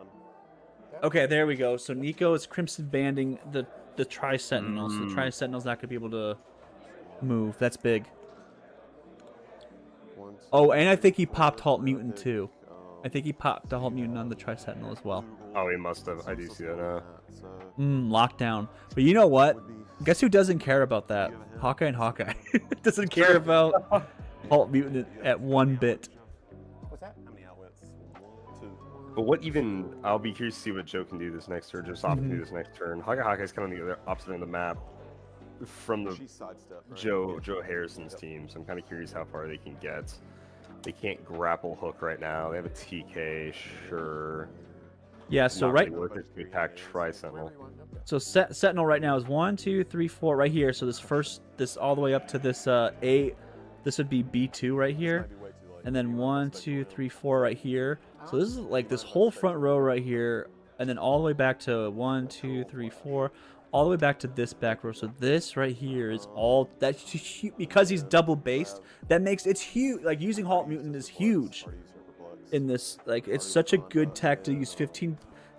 Okay, there we go. So Nico is crimson banding the Tri-Sentinels. The Tri-Sentinel's not gonna be able to move. That's big. 1, 2, Oh, and I think he popped Halt Mutant too. I think he popped the Halt Mutant on the Tri-Sentinel as well. Oh, he must have. I do see that now. Lockdown. But you know what? Guess who doesn't care about that? Hawkeye and Hawkeye. Doesn't care about Halt Mutant at 1 bit. What's that? How many outlets? 1, 2. But what even? I'll be curious to see what Joe can do this next turn. Just off can do this next turn. Hawkeye's kind of on the opposite end of the map from the She sidestepped, right? Joe Harrison's team. So I'm kind of curious how far they can get. They can't grapple hook right now. They have a TK, sure. Yeah, so Not right. really worth it to attack Tri-Sentinel. So Sentinel right now is 1, 2, 3, 4 right here. So this all the way up to this A. This would be B2 right here, and then 1, 2, 3, 4 right here. So this is like this whole front row right here, and then all the way back to 1, 2, 3, 4, all the way back to this back row. So this right here is all that's because he's double based. That makes it's huge. Like using Halt Mutant is huge in this. Like it's such a good tech to use 15,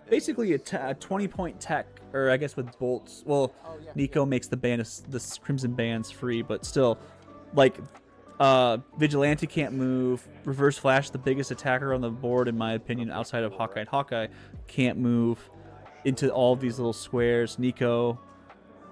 basically a 20-point tech, or I guess with bolts. Well, Nico makes the Crimson Bands free, but still, like Vigilante can't move. Reverse Flash, the biggest attacker on the board in my opinion, outside of Hawkeye. Hawkeye can't move into all these little squares. Nico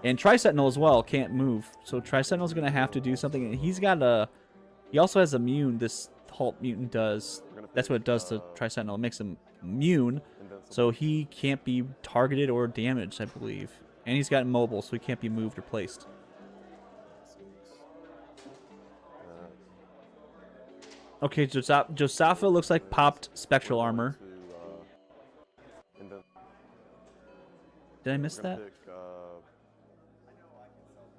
and Tri-Sentinel as well can't move. So Tri-Sentinel's gonna have to do something, and he also has immune. This Halt Mutant does. That's what it does to Tri-Sentinel. It makes him immune, so he can't be targeted or damaged, I believe. And he's got mobile, so he can't be moved or placed. Okay, Josafa looks like popped spectral armor. Did I miss that?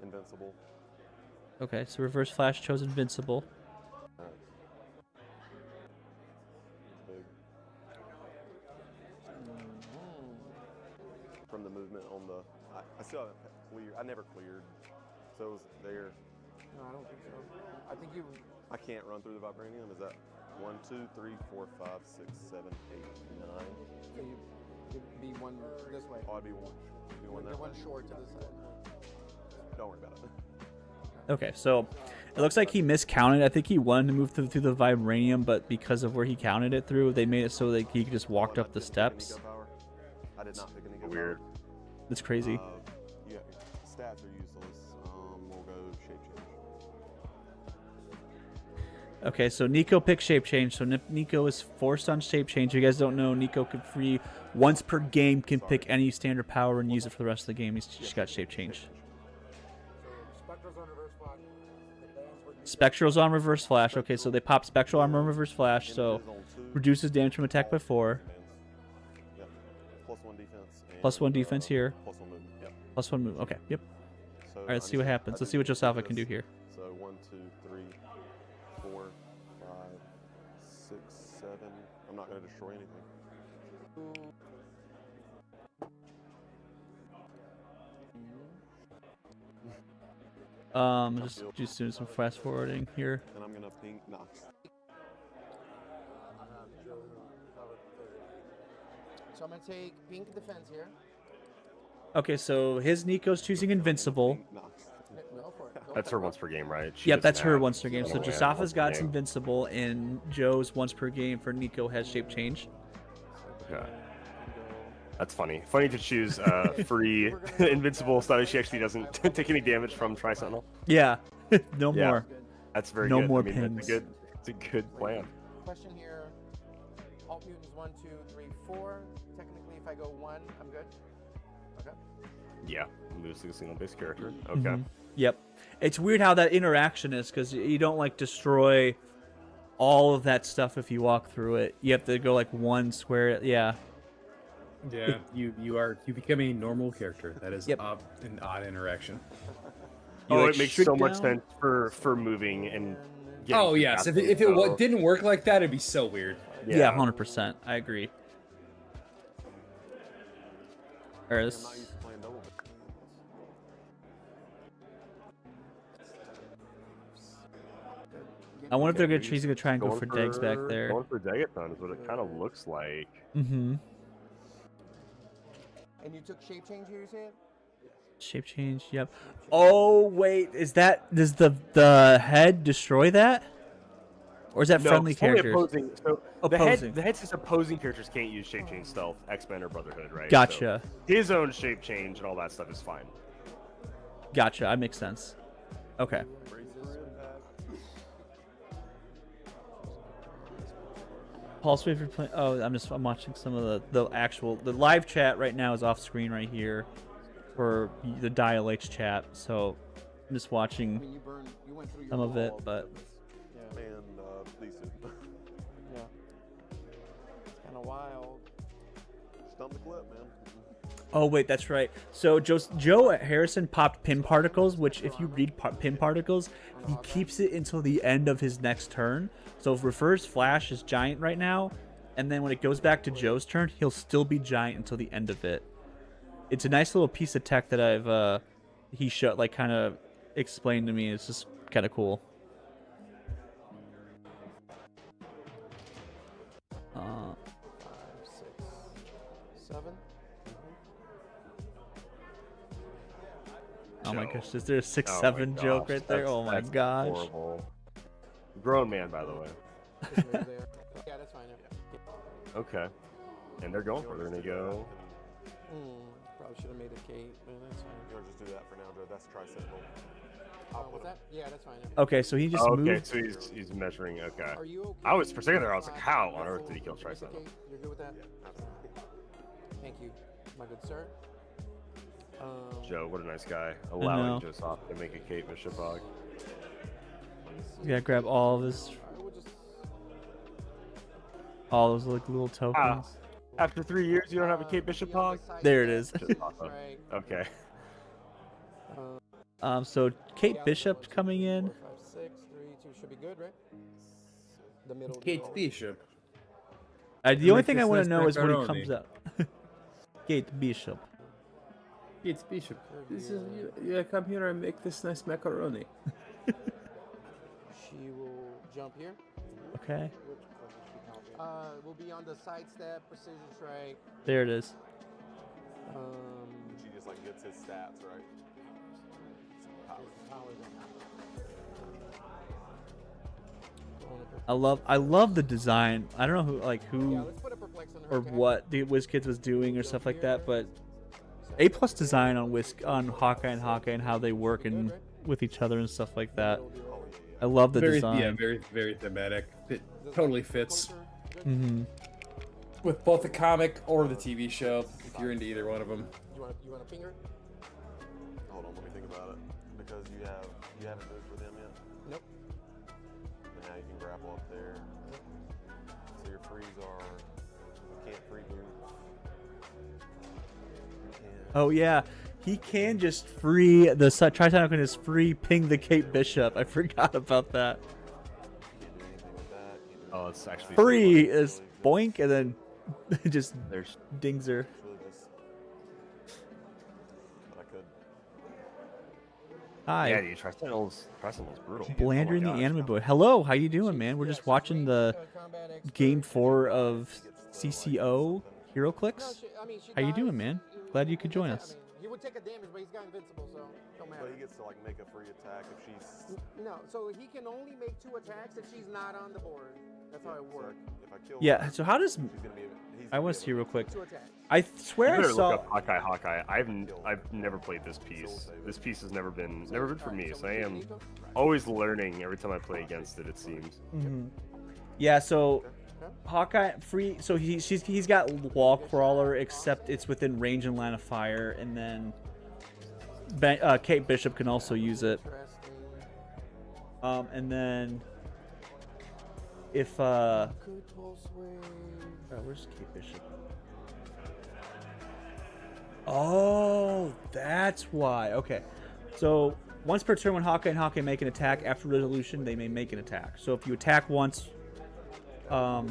Invincible. Okay, so Reverse Flash chose Invincible. From the movement on the, I still haven't cleared. I never cleared, so it was there. No, I don't think so. I think you. I can't run through the vibranium. Is that 1, 2, 3, 4, 5, 6, 7, 8, 9? So you'd be one this way. Oh, I'd be one. Be one You're that one way. short to the side. Don't worry about it. Okay, so it looks like he miscounted. I think he wanted to move through the vibranium, but because of where he counted it through, they made it so that he just walked up the steps. I did not pick any good Weird. That's crazy. Yeah, stats are useless. We'll go shape change. Okay, so Nico picked Shape Change. So Nico is forced on Shape Change. You guys don't know, Nico can free once per game, can pick any standard power and use it for the rest of the game. He's just got Shape Change. Spectral's on Reverse Flash. Okay, so they pop Spectral Armor on Reverse Flash, so reduces damage from attack by 4. Yep. +1 defense. +1 defense here. +1 movement. Yep. +1 move. Okay, yep. So All right, let's see what happens. Let's see what Josafa can do here. So 1, 2, 3, 4, 5, 6, 7. I'm not going to destroy anything. Just doing some fast forwarding here. And I'm going to ping. Nah. So I'm gonna take pink defense here. Okay, so his Nico's choosing Invincible. No. Go for it. Go That's for her it. once per game, right? She Yep, doesn't that's her have once per game. So Runaway Josafa's once per got game. Invincible, and Joe's once per game for Nico has shape change. Okay. That's funny. Funny to choose free Invincible so that she actually doesn't take any damage from Tri-Sentinel. Yeah, no Yeah. more. That's very No good. more I mean, pings. It's a good plan. Question here. Alt mutants 1, 2, 3, 4. Technically, if I go 1, I'm good. Okay. Yeah, moves to a single base character. Okay. Mhm. Yep. It's weird how that interaction is because you don't like destroy all of that stuff if you walk through it. You have to go like one square. Yeah. Yeah, you become a normal character. That is Yep. an odd interaction. You, Oh, like, it makes shrink so much down. sense for moving and. getting Oh through yes, if pathways, it so- didn't work like that, it'd be so weird. Yeah, 100%. I agree. Or I'm this. not used to playing double. I wonder if they're gonna Okay, she's gonna try and go Going for Degs back there. Going for Degathon is what it kind of looks like. Mm-hmm. And you took shape change here, you said? Shape change. Yep. Oh wait, does the head destroy that? Or is that No, friendly it's only characters? opposing. So Opposing. the head's just opposing characters can't use shape change stealth, X-Men or Brotherhood, right? Gotcha. So his own shape change and all that stuff is fine. Gotcha. That makes sense. Okay. Paul's favorite play. Oh, I'm watching some of the live chat right now is off screen right here for the Dial H chat. So I'm just I watching mean, you went through your some of it, wall. but Yeah. And Lisa. Yeah. It's kind of wild. Stump the clip, man. oh wait, that's right. So Joe Harrison popped pin particles, which if you read pin particles, he keeps it until the end of his next turn. So if Reverse Flash is giant right now, and then when it goes back to Joe's turn, he'll still be giant until the end of it. It's a nice little piece of tech that he showed, like, kind of explained to me. It's just kind of cool. Uh, 5, 6, 7. oh my Joe. gosh, is there a 6-7 Oh my joke gosh, right there? that's- Oh my that's gosh. Horrible. Grown man, by the way. Is there there? Yeah, that's fine. Yeah. Okay. And they're going for it. They're gonna go. Probably should have made a Kate, but that's fine. Or just do that for now, Joe. That's Tri-Sentinel. What's that? Yeah, that's fine. Yeah. Okay, so he just Oh, okay, moved. so he's measuring. Okay. Are you okay? I was for a second there. I was with like, the how fact on that earth did he kill Mr. Tri-Sentinel? Kate? You're good with that? Yeah, absolutely. Thank you, my good sir. Joe, what a nice guy. know. Allowing Joseph to make a Kate Bishop hog. Yeah, grab all of his, I would just all those like little tokens. After 3 years, you don't have a Kate Bishop hog? There it is. Just awesome. Right. Okay. So Kate Yeah, Bishop should coming be in. 4, 5, 6, 3, 2 should be good, right? The middle. Kate middle. Bishop. The only Make thing I this want nice to know is when it macaroni. comes out. Kate Bishop. Kate Bishop. This is you come here and make this nice macaroni. She will jump here. Okay, Will be on the sidestep, precision strike. there it is. She just like gets his stats, right? I love the design. I don't know Yeah, who let's put a perplex on her. or okay? what the WizKids was doing or stuff like that, but A+ design on Hawkeye and how they work and with each other and stuff like that. I love the very, design. yeah, very thematic. It totally fits Mm-hmm. with both the comic or the TV show. If you're into either one of them. You want a finger? Hold on, let me think about it. Because you haven't moved with him yet. Nope. And now you can grapple up there. So your frees are you can't free move. You can Oh yeah, he can just free the Tri-Sentinel can just free ping the Kate Bishop. I forgot about that. can't do anything with that. Can't do Oh, it's actually Free is boink and then just There's dings her. It's really just but I could. Hi. yeah, dude. Tri-Sentinel's brutal. Blander Oh in my the gosh. anime boy. Hello, how you doing, man? We're just watching the game 4 of CCO Heroclix. How you doing, man? Glad you could join us. He would take a damage, but he's got invincible, so don't matter. But he gets to like make a free attack if she's. No, so he can only make 2 attacks if she's not on the board. That's how it So works. if I kill Yeah. her, So how does she's gonna be. I want to see real quick. 2 attacks. I swear You I better saw. look up Hawkeye. I've never played this piece. This piece has never been for me. So I am always learning every time I play against it. It seems. Yeah. So Hawkeye free. So he's got wall crawler, except it's within range and line of fire, and then Kate Bishop can also use it. Interesting. And then if Good pulse wave. where's Kate Bishop? Oh, that's why. Okay. So once per turn, when Hawkeye and Hawkeye make an attack after resolution, they may make an attack. So if you attack once, at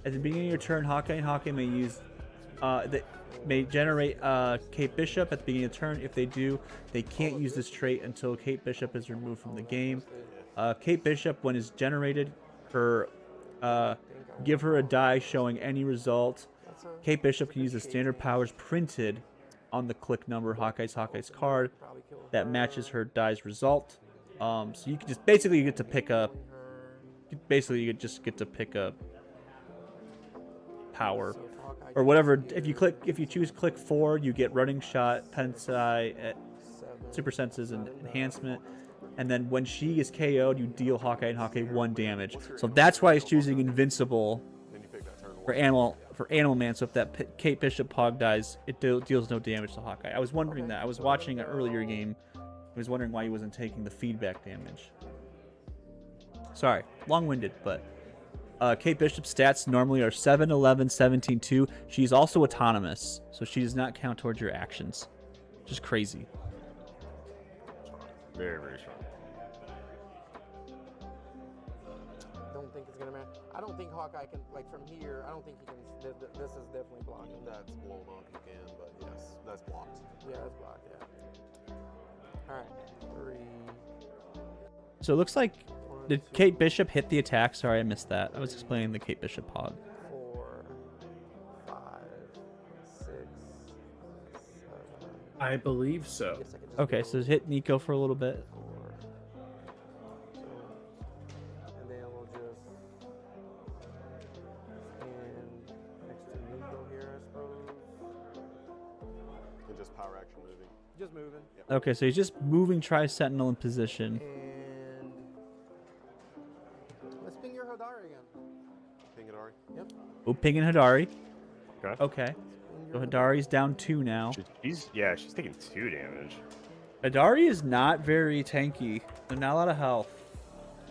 the beginning of your turn, Hawkeye and Hawkeye may use, they may generate Kate Bishop at the beginning of the turn. If they do, they can't use this trait until Kate Bishop is removed from the game. Kate Bishop, when is generated, give her a die showing any result. Kate Bishop can use the standard powers printed on the click number Hawkeye's card that matches her die's result. So you can just basically get to pick up. Basically, you just get to pick a power or whatever. If you choose click 4, you get running shot, Tensai, super senses, and enhancement. And then when she is KO'd, you deal Hawkeye and Hawkeye 1 damage. So that's why he's choosing invincible then you pick that turn for one. Animal Man. So if that Kate Bishop Pog dies, it deals no damage to Hawkeye. I was wondering that. I was watching an earlier game. I was wondering why he wasn't taking the feedback damage. Sorry, long-winded, but Kate Bishop's stats normally are 7, 11, 17, 2. She's also autonomous, so she does not count towards your actions. Just crazy. Very, very strong. Don't think it's gonna matter. I don't think Hawkeye can, like, from here. I don't think he can. This is definitely blocking. That's blown up. You can, but yes, that's blocked. Yeah, that's blocked. Yeah. All right. 3. So it looks like One, did 2, Kate Bishop hit the attack? Sorry, I missed that. I was explaining the Kate Bishop Pog. 4, 5, 6, 7. I believe so. Guess I could just Okay, go so hit Nico for a little bit. 4. So, and then we'll just stand next to Nico here, I suppose. And just power action moving. Just moving. Okay, so he's just moving Tri-Sentinel in position. And let's ping your Hodari again. Ping it, Ari. Yep. Oh, pinging Hadari. Okay. Okay. Ping So your Hadari's down 2 now. She's taking 2 damage. Hadari is not very tanky. There's not a lot of health.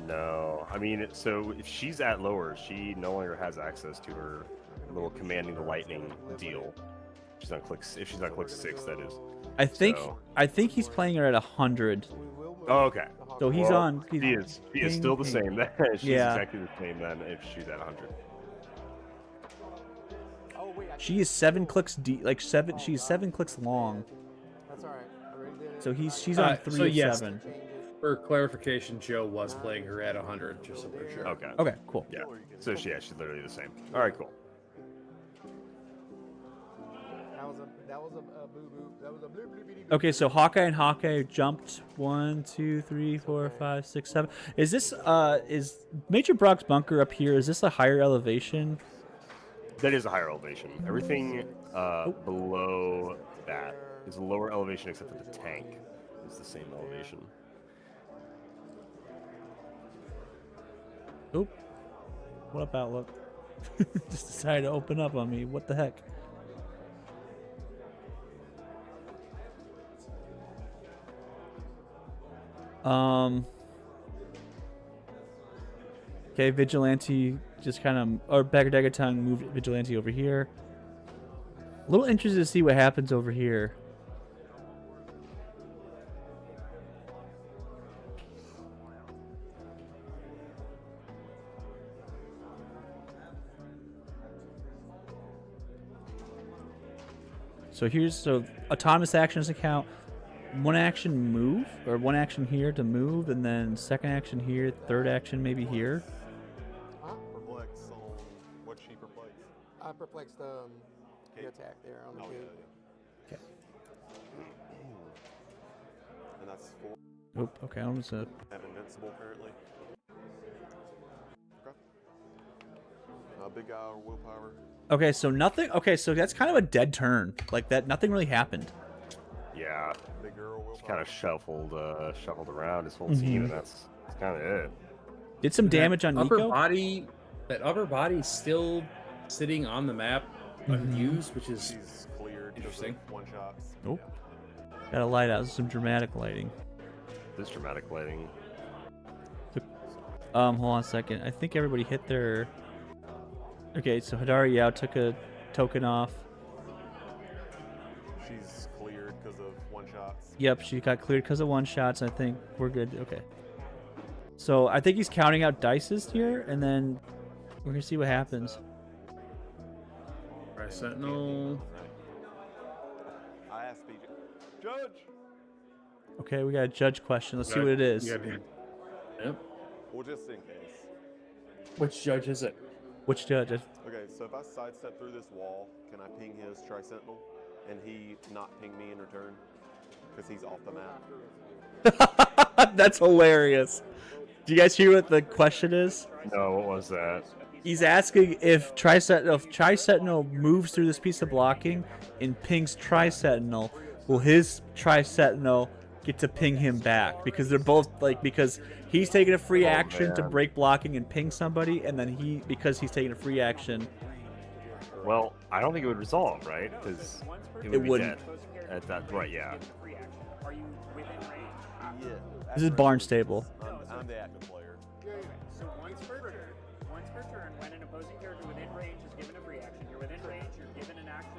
No, I mean, so if she's at lower, she no longer has access to her little commanding the lightning deal. She's on click. If she's on click 6, that is. I think So- he's playing her at 100. We will move Oh, okay. the Hodari. So he's Well, on. She is ping, still the ping. same. She's Yeah. exactly the same then if she's at 100. Oh, wait, I She is 7 clicks deep, like 7. She's 7 clicks long. That's all right. I already did it. So she's on 3 so of yes. 7. Change it. For clarification, Joe was playing her at 100, just so we're sure. Okay. Okay, cool. Yeah. So she's literally the same. All right, cool. That was a boo boo. That was a blue blue bitty. Okay, so Hawkeye and Hawkeye jumped 1, 2, 3, 4, 5, 6, 7. Is this is Major Brock's bunker up here? Is this a higher elevation? That is a higher elevation. Everything below that is a lower elevation except for the tank is the same elevation. Oop. What up, Outlook? Just decided to open up on me. What the heck? Okay, Vigilante just kind of, or Bagger moved Vigilante over here. A little interested to see what happens over here. So autonomous action doesn't count. 1 action move, or 1 action here to move, and then 2nd action here, 3rd action maybe here. Perplex on what she perplex. I perplexed the attack there on the Oh, cube. yeah, yeah. Okay. and that's 4. Oop, okay, I'm just And invincible currently. Okay. Big guy or willpower. Okay, so nothing. Okay, so that's kind of a dead turn. Like that, nothing really happened. Yeah, Big girl willpower. kind of shuffled around his whole team, and that's kind of it. Did some damage on upper Nico. body. That upper body's still sitting on the map, unused, which is She's cleared. interesting. One shots. Oh, got a light out. Some dramatic lighting. This dramatic lighting. Hold on a second. I think everybody hit their. Okay, so Hadari Yao took a token off. She's cleared because of one shots. Yep, she got cleared because of one shots. I think we're good. Okay. So I think he's counting out dices here, and then we're gonna see what happens. Right, Sentinel. I asked BJ. Judge. Okay, we got a judge question. Let's see what it is. Yep. Well, just in case. Which judge is it? Which judge? Okay, so if I sidestep through this wall, can I ping his Tri-Sentinel and he not ping me in return? Because he's off the map. That's hilarious. Do you guys hear what the question is? No, what was that? He's asking if Tri-Sentinel moves through this piece of blocking and pings Tri-Sentinel, will his Tri-Sentinel get to ping him back? Because they're both because he's taking a free action to break blocking and ping somebody, and then because he's taking a free action. Well, I don't think it would resolve, right? Because It wouldn't. dead at that. Right? Yeah. Yeah. This is Barnstable. I'm the active player. So once per turn, when an opposing character within range is given a free action, you're within range, you're given an action.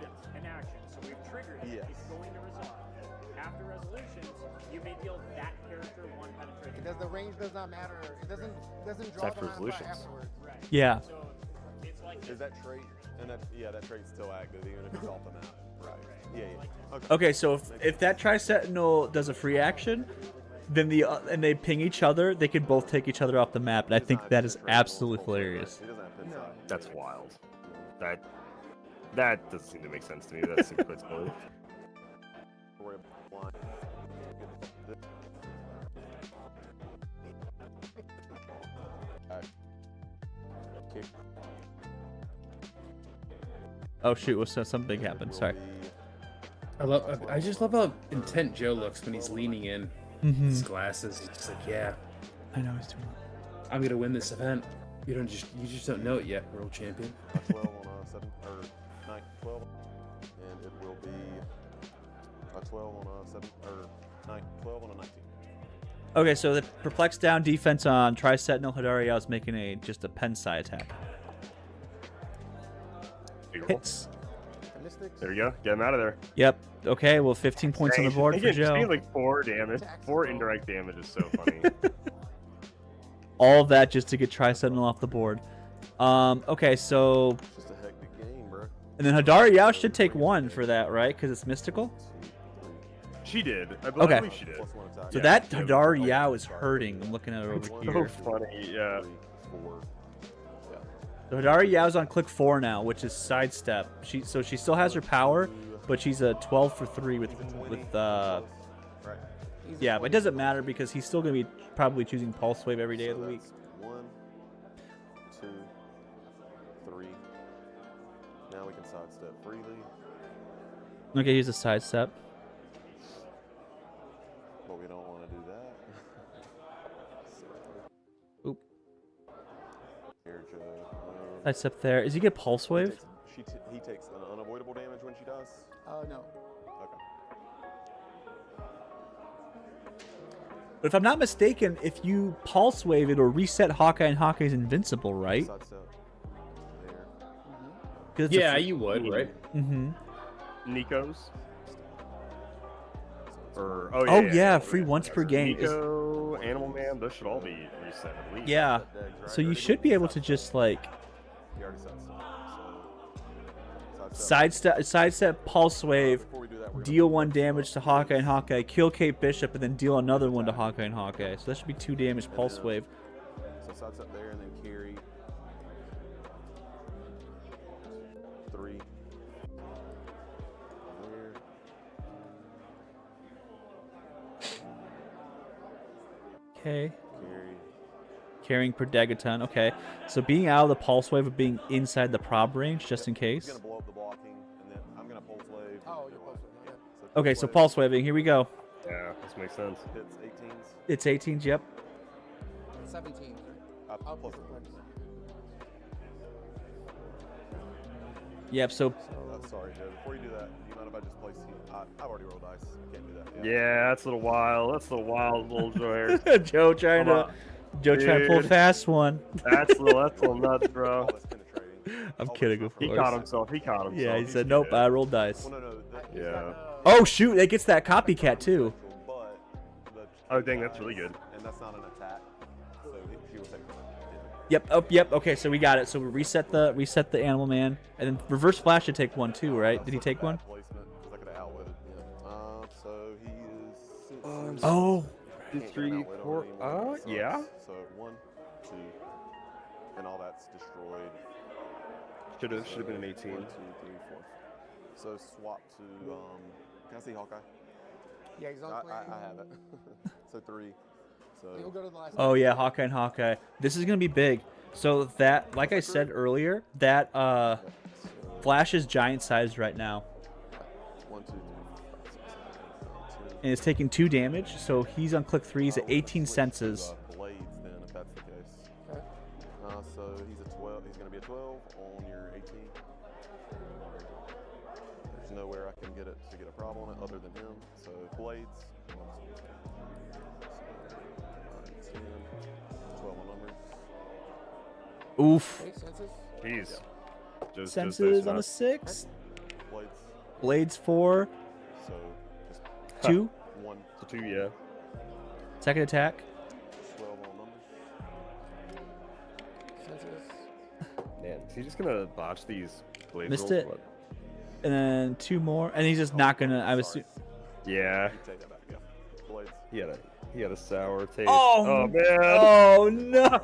So we've triggered it. Yes. It's going to resolve. After resolutions, you may deal that character one penetration. Because the range does not matter. It doesn't draw Except the for last resolutions. afterwards. Right. Yeah. So it's like Is that trait? And that trait's still active even if it's off the map. Right. Yeah. Okay. Okay, so if that Tri-Sentinel does a free action, then and they ping each other, they can both take each other off the map, and I think that is absolutely hilarious. He doesn't have pin side. That's wild. That doesn't seem to make sense to me. That seems quite silly. Worry about blind. Kick. Oh shoot! What's something big happened? Sorry. I just love how intent Joe looks when he's leaning in. His glasses. He's just like, yeah, I know he's doing. I'm gonna win this event. You just don't know it yet, world champion. 12 on a 7 or 9, 12, and it will be a 12 on a 7 or 9, 12 on a 19. Okay, so the perplex down defense on Tri-Sentinel Hadari is making just a pen side attack. Hits. There you go. Get him out of there. Yep. Okay. Well, 15 points on the board for Joe. Like 4 damage. 4 indirect damage is so funny. All of that just to get Tri-Sentinel off the board. Okay, so It's just a hectic game, bro. and then Hadari Yao should take 1 for that, right? Because it's mystical. She did. I Okay. believe she did. Plus 1 attack. So Yeah, that yeah, Hadari but- Yao is hurting. I'm looking at it over So here. funny. Yeah. 3, 4. Yeah. So Hadari Yao's on click 4 now, which is sidestep. She still has her power, but she's a 12 for 3 with Right. yeah, but it doesn't matter because he's still gonna be probably choosing Pulse Wave every day of the week. 1, 2, 3. Now we can sidestep freely. Okay, here's a sidestep. But we don't want to do that. So, Oop. here, Joe. Sidestep there. Is he get Pulse Wave? He takes an unavoidable damage when she does. No. Okay. But if I'm not mistaken, if you Pulse Wave, it'll reset Hawkeye, and Hawkeye's invincible, right? Sidestep. There. 'Cause it's Yeah, you would, right? Mm-hmm. Nico's. Or Oh, yeah, free once per game. Nico, Animal Man, those should all be reset at least. Yeah. So you should be able to just like He already sidestepped. So sidestep Pulse Wave, before we do that, we're gonna deal 1 damage to Hawkeye and Hawkeye, kill Kate Bishop, and then deal another 1 to Hawkeye and Hawkeye. So that should be 2 damage Pulse Wave. So sidestep there and then carry. 3. There. Okay. Carry. Carrying per Dagaton. Okay. So being out of the pulse wave of being inside the prob range, just in He's case. gonna blow up the blocking, and then I'm gonna pulse wave. Oh, you're close. Okay. Okay, so pulse waving. Here we go. Yeah, this makes sense. Hits 18s. It's 18s. Yep. 17, right? I'll Plus plus one. Yep. So Sorry, Joe. Before you do that, do you mind if I just place you? I've already rolled dice. I can't do that. Yeah, that's a little wild. That's a little wild, little Joe. Joe trying Come to on. trying to pull a Dude. fast one. That's a little nuts, bro. All that's penetrating. I'm All kidding, that's of He course. caught himself. He caught himself. Yeah, he He's said nope. good. I rolled dice. Well, no. He's Yeah. got, Oh shoot! It gets that copycat too. But the Oh, dang, that's really good. And that's not an attack. So he will take that. Yep. Oh, yep. Okay, so we got it. So we reset the animal man, and then reverse flash should take one too, right? Did he take one? Placement, 'cause I could have outwitted him. So he is. Oh. Can't get an 3, outwit on 4. anyone, so Yeah. So 1, 2, and all that's destroyed. Should have been an 18. 1, 2, 3, 4. So swap to. Can I see Hawkeye? yeah, he's on I clean. have it. So 3. So He'll go to the last. Oh yeah, Hawkeye and Hawkeye. This is gonna be big. So that, like I said earlier, that Flash is giant sized right now, 1, 2, 3, 4, 5, 6, 7, 8, 9, 10. and is taking 2 damage. So he's on click 3. He's at 18 Switch to, senses. Blades then, if that's the case. Okay. So he's a 12. He's going to be a 12 on your 18. There's nowhere I can get it to get a problem on it other than him. So blades. 1, 2, 3, 4, 5, 6, 7, 8, 9, 10. 12 on numbers. Oof. Okay, senses. Jeez. Just Senses nice on a enough. 6. Blades. Blades 4. So just 2. 1. So 2, yeah. Second attack. 12 on numbers. Senses. Man, is he just gonna botch these blade Missed rolls? it. What? And then 2 more. And he's just not gonna. I was. Sorry. Yeah. You take that back. Yeah. Blades. He had a sour taste. Oh, man. Oh no.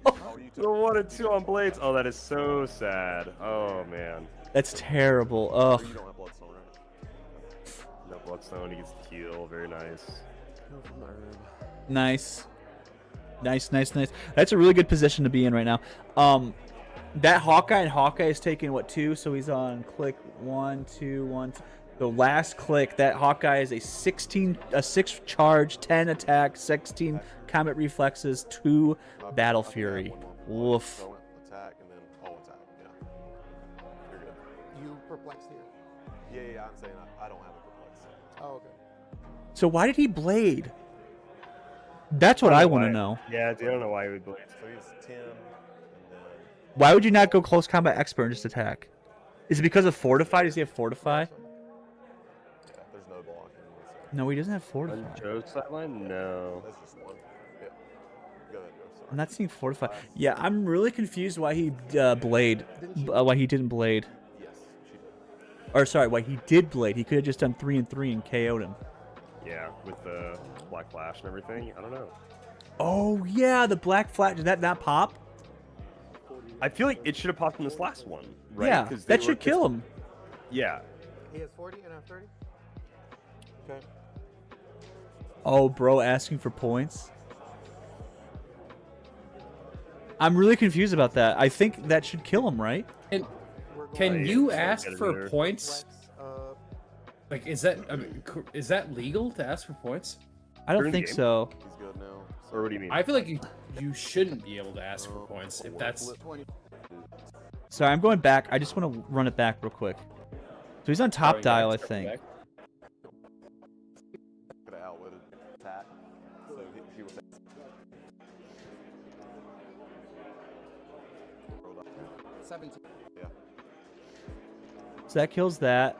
Oh, you The took 1 and 2 on blades. Oh, that is so sad. Oh man. That's terrible. Or Ugh. you don't have bloodstone, right? No bloodstone. He gets the heal. Very nice. Go from the herb. Nice. Nice. That's a really good position to be in right now. That Hawkeye and Hawkeye is taking what, 2? So he's on click 1, 2, 1. The last click, that Hawkeye is a 6 charge, 10 attack, 16 combat reflexes, 2 battle fury. Woof. So attack and then attack. Yeah. You're good. You perplexed here. Yeah, I'm saying I don't have a perplex. Oh, okay. So why did he blade? That's what I want to know. Yeah, dude, I don't know why he would blade. So he's 10, and then Why would you not go close combat expert and just attack? Is it because of fortify? Does he have fortify? yeah, there's no blocking. So No, he doesn't have On fortify. Joe's sideline? No. that's just 1. Yeah. Go ahead, Joe. Sorry. I'm not seeing fortify. Yeah, I'm really confused why he blade. Why he didn't blade. Yes, she did. Or sorry, why he did blade. He could have just done 3 and 3 and KO'd him. Yeah, with the black flash and everything. I don't know. Oh yeah, the black flat. Did that not pop? I feel like it should have popped in this last one, right? Yeah, 'Cause they that were- should kill him. Yeah. He has 40 and I have 30. Okay. Oh, bro, asking for points. I'm really confused about that. I think that should kill him, right? And We're going can yeah, you it's ask better for there. points? flex, Like, is that is that legal to ask for points? I don't During think game? so. He's good now. Or what do you mean? I feel like you shouldn't be able to ask for points if that's. 20. Sorry, I'm going back. I just want to run it back real quick. So he's on top Sorry, dial, I guys, think. back. Could have outwitted attack. So he was 17. yeah. So that kills that.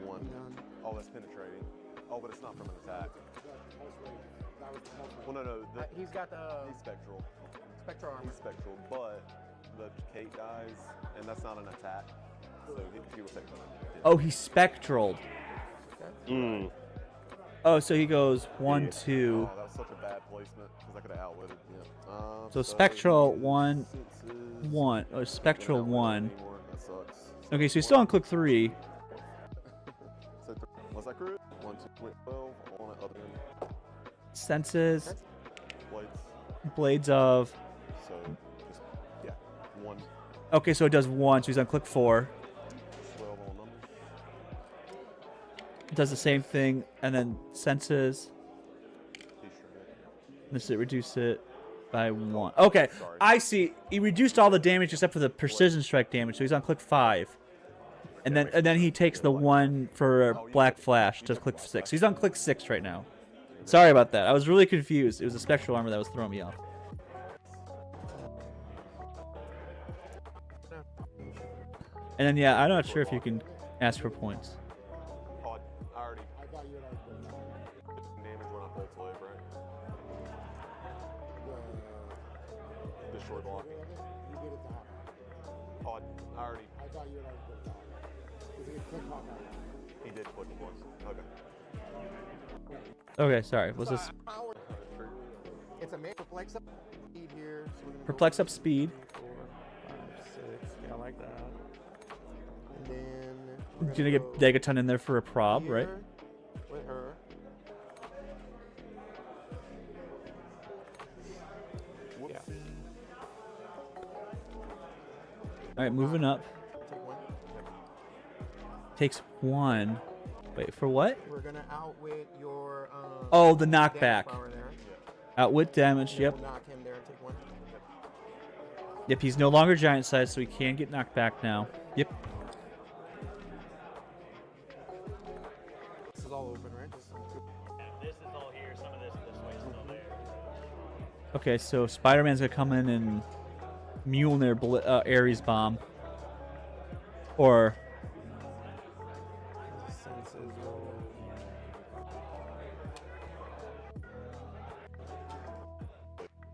1. Oh, that's penetrating. Oh, but it's not from an attack. Well, no. He's got the He's spectral. spectral armor. He's spectral, but the Kate dies, and that's not an attack. So he will take that. Oh, he's spectraled. Mm. Oh, so he goes 1, 2. Oh, that was such a bad placement because I could have outwitted. Yeah. So spectral he 1, senses- 1. Oh, spectral Didn't outwit 1. anymore. That sucks. Okay, so he's still on click 3. So was I correct? 1, 2, 12 Senses, Blades. blades of. So just yeah, 1. Okay, so it does 1, so he's on click 4. 12 on numbers. It does the same thing, and then senses. Destroy it. This it reduce it by 1. Okay, Sorry. I see. He reduced all the damage except for the precision strike damage, so he's on click 5. And then he takes the 1 for Black Flash to click 6. So he's on click 6 right now. Sorry about that. I was really confused. It was a spectral armor that was throwing me off. And then yeah, I'm not sure if you can ask for points. Pod, I already put damage when I pull slave, right? Destroy blocking. Pod, I already. He did click it once. Okay. Okay, sorry. Was this It's a perplex up speed here. So we're gonna perplex up speed? 4, 5, 6. Yeah, I like that. And then You're gonna get Degaton in there for a prob, here right? with her. Yeah. All right, moving up. Take 1. Takes 1. Wait, for what? We're gonna outwit your Oh, the damage knockback. power there. Outwit damage. And then Yep. we'll knock him there and take 1. Yep. He's no longer giant size, so he can get knocked back now. Yep. This is all open, right? This is all here. Some of this way is still there. Okay, so Spider-Man's gonna come in and Mjolnir Ares bomb, or Senses will...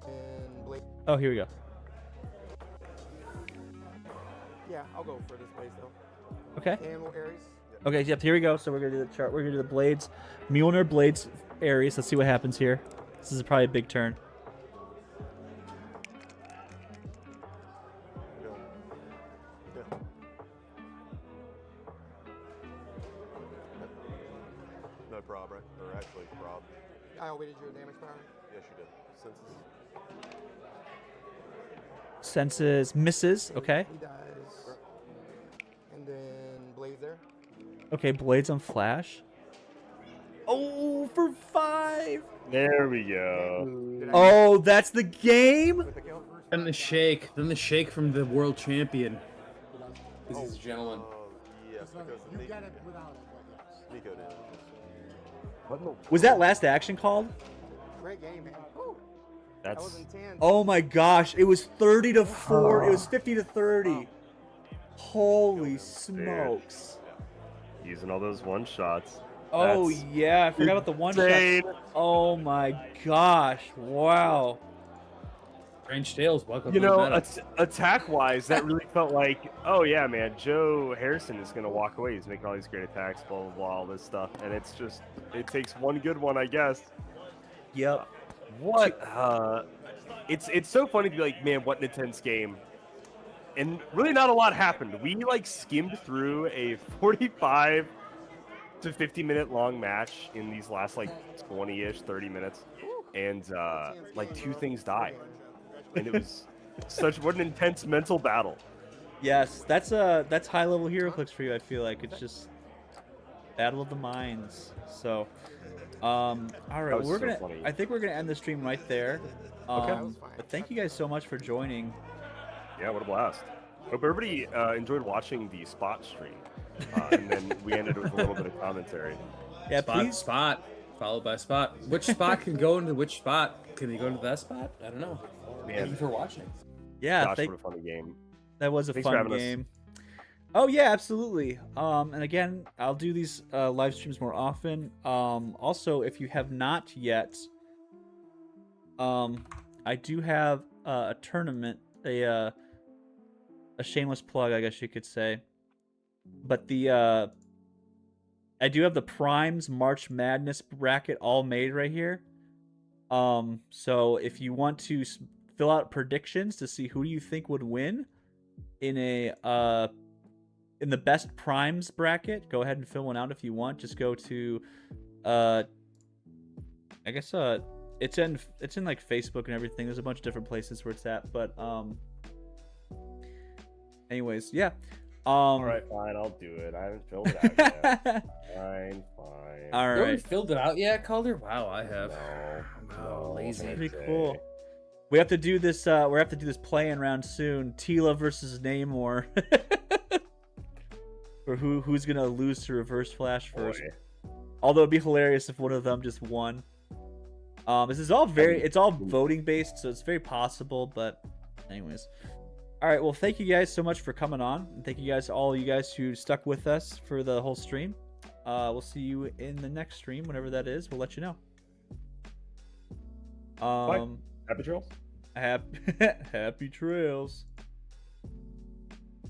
And Blade. oh, here we go. Yeah, I'll go for this Blaze though. Okay. And we'll Ares. Okay. Yep. Here we go. So we're gonna do the chart. We're gonna do the blades, Mjolnir blades Ares. Let's see what happens here. This is probably a big turn. Yeah. No prob, right? Or actually prob. I outwitted your damage power. Yes, you did. Senses. Senses misses. Okay. He dies. And then Blaze there. Okay. Blades on flash. Oh, for 5. There we go. Did I Oh, that's the game. with the kill? Then the shake from the world champion. This is a gentleman. Yes, because you get it without it. Nico did. What in the Was that last action called? Great game, man. Woo. That was That's intense. Oh my gosh! It was 30 to 4. It was 50 to 30. Holy smokes! using all those one shots. Oh That's yeah, I forgot about the one insane. shot. Oh my gosh! Wow. Strange Tales, welcome You to know, the meta. attack-wise, that really felt like, oh yeah, man, Joe Harrison is gonna walk away. He's making all these great attacks, blah blah blah, all this stuff, and it's just, it takes one good one, I guess. Yep. What? It's so funny to be like, man, what an intense game. And really, not a lot happened. We like skimmed through a 45 to 50-minute long match in these last like 20-ish, 30 minutes, and like 2 things died, and it was what an intense mental battle. Yes, that's high level Heroclix for you. I feel like it's just battle of the minds. So, all right, was we're so gonna. funny. I think we're gonna end the stream right there. Okay. But thank you guys so much for joining. Yeah, what a blast. Hope everybody enjoyed watching the spot stream, and then we ended with a little bit of commentary. Yeah, Spot, spot, followed by spot. Which spot can go into which spot? Can he go into that spot? I don't know. Thank you Man, for watching. Yeah, gosh, what a funny game. that was a Thanks for fun having us. game. Oh yeah, absolutely. And again, I'll do these live streams more often. Also, if you have not yet, I do have a tournament, a shameless plug, I guess you could say. But I do have the Primes March Madness bracket all made right here. So if you want to fill out predictions to see who you think would win in a in the best Primes bracket, go ahead and fill one out if you want. Just go to I guess it's in like Facebook and everything. There's a bunch of different places where it's at, but anyways, yeah. All right, fine, I'll do it. I haven't filled it out yet. Fine. All You haven't right. filled it out yet, Calder? Wow, I have. No, lazy. Pretty cool. We have to do this. We have to do this play-in round soon. Tila versus Namor. Or who's gonna lose to Reverse Flash first? Boy. Although it'd be hilarious if one of them just won. This is all it's all voting based, so it's very possible. But, anyways, all right. Well, thank you guys so much for coming on, and thank you guys, all you guys who stuck with us for the whole stream. We'll see you in the next stream, whenever that is. We'll let you know. Happy trails. Happy trails.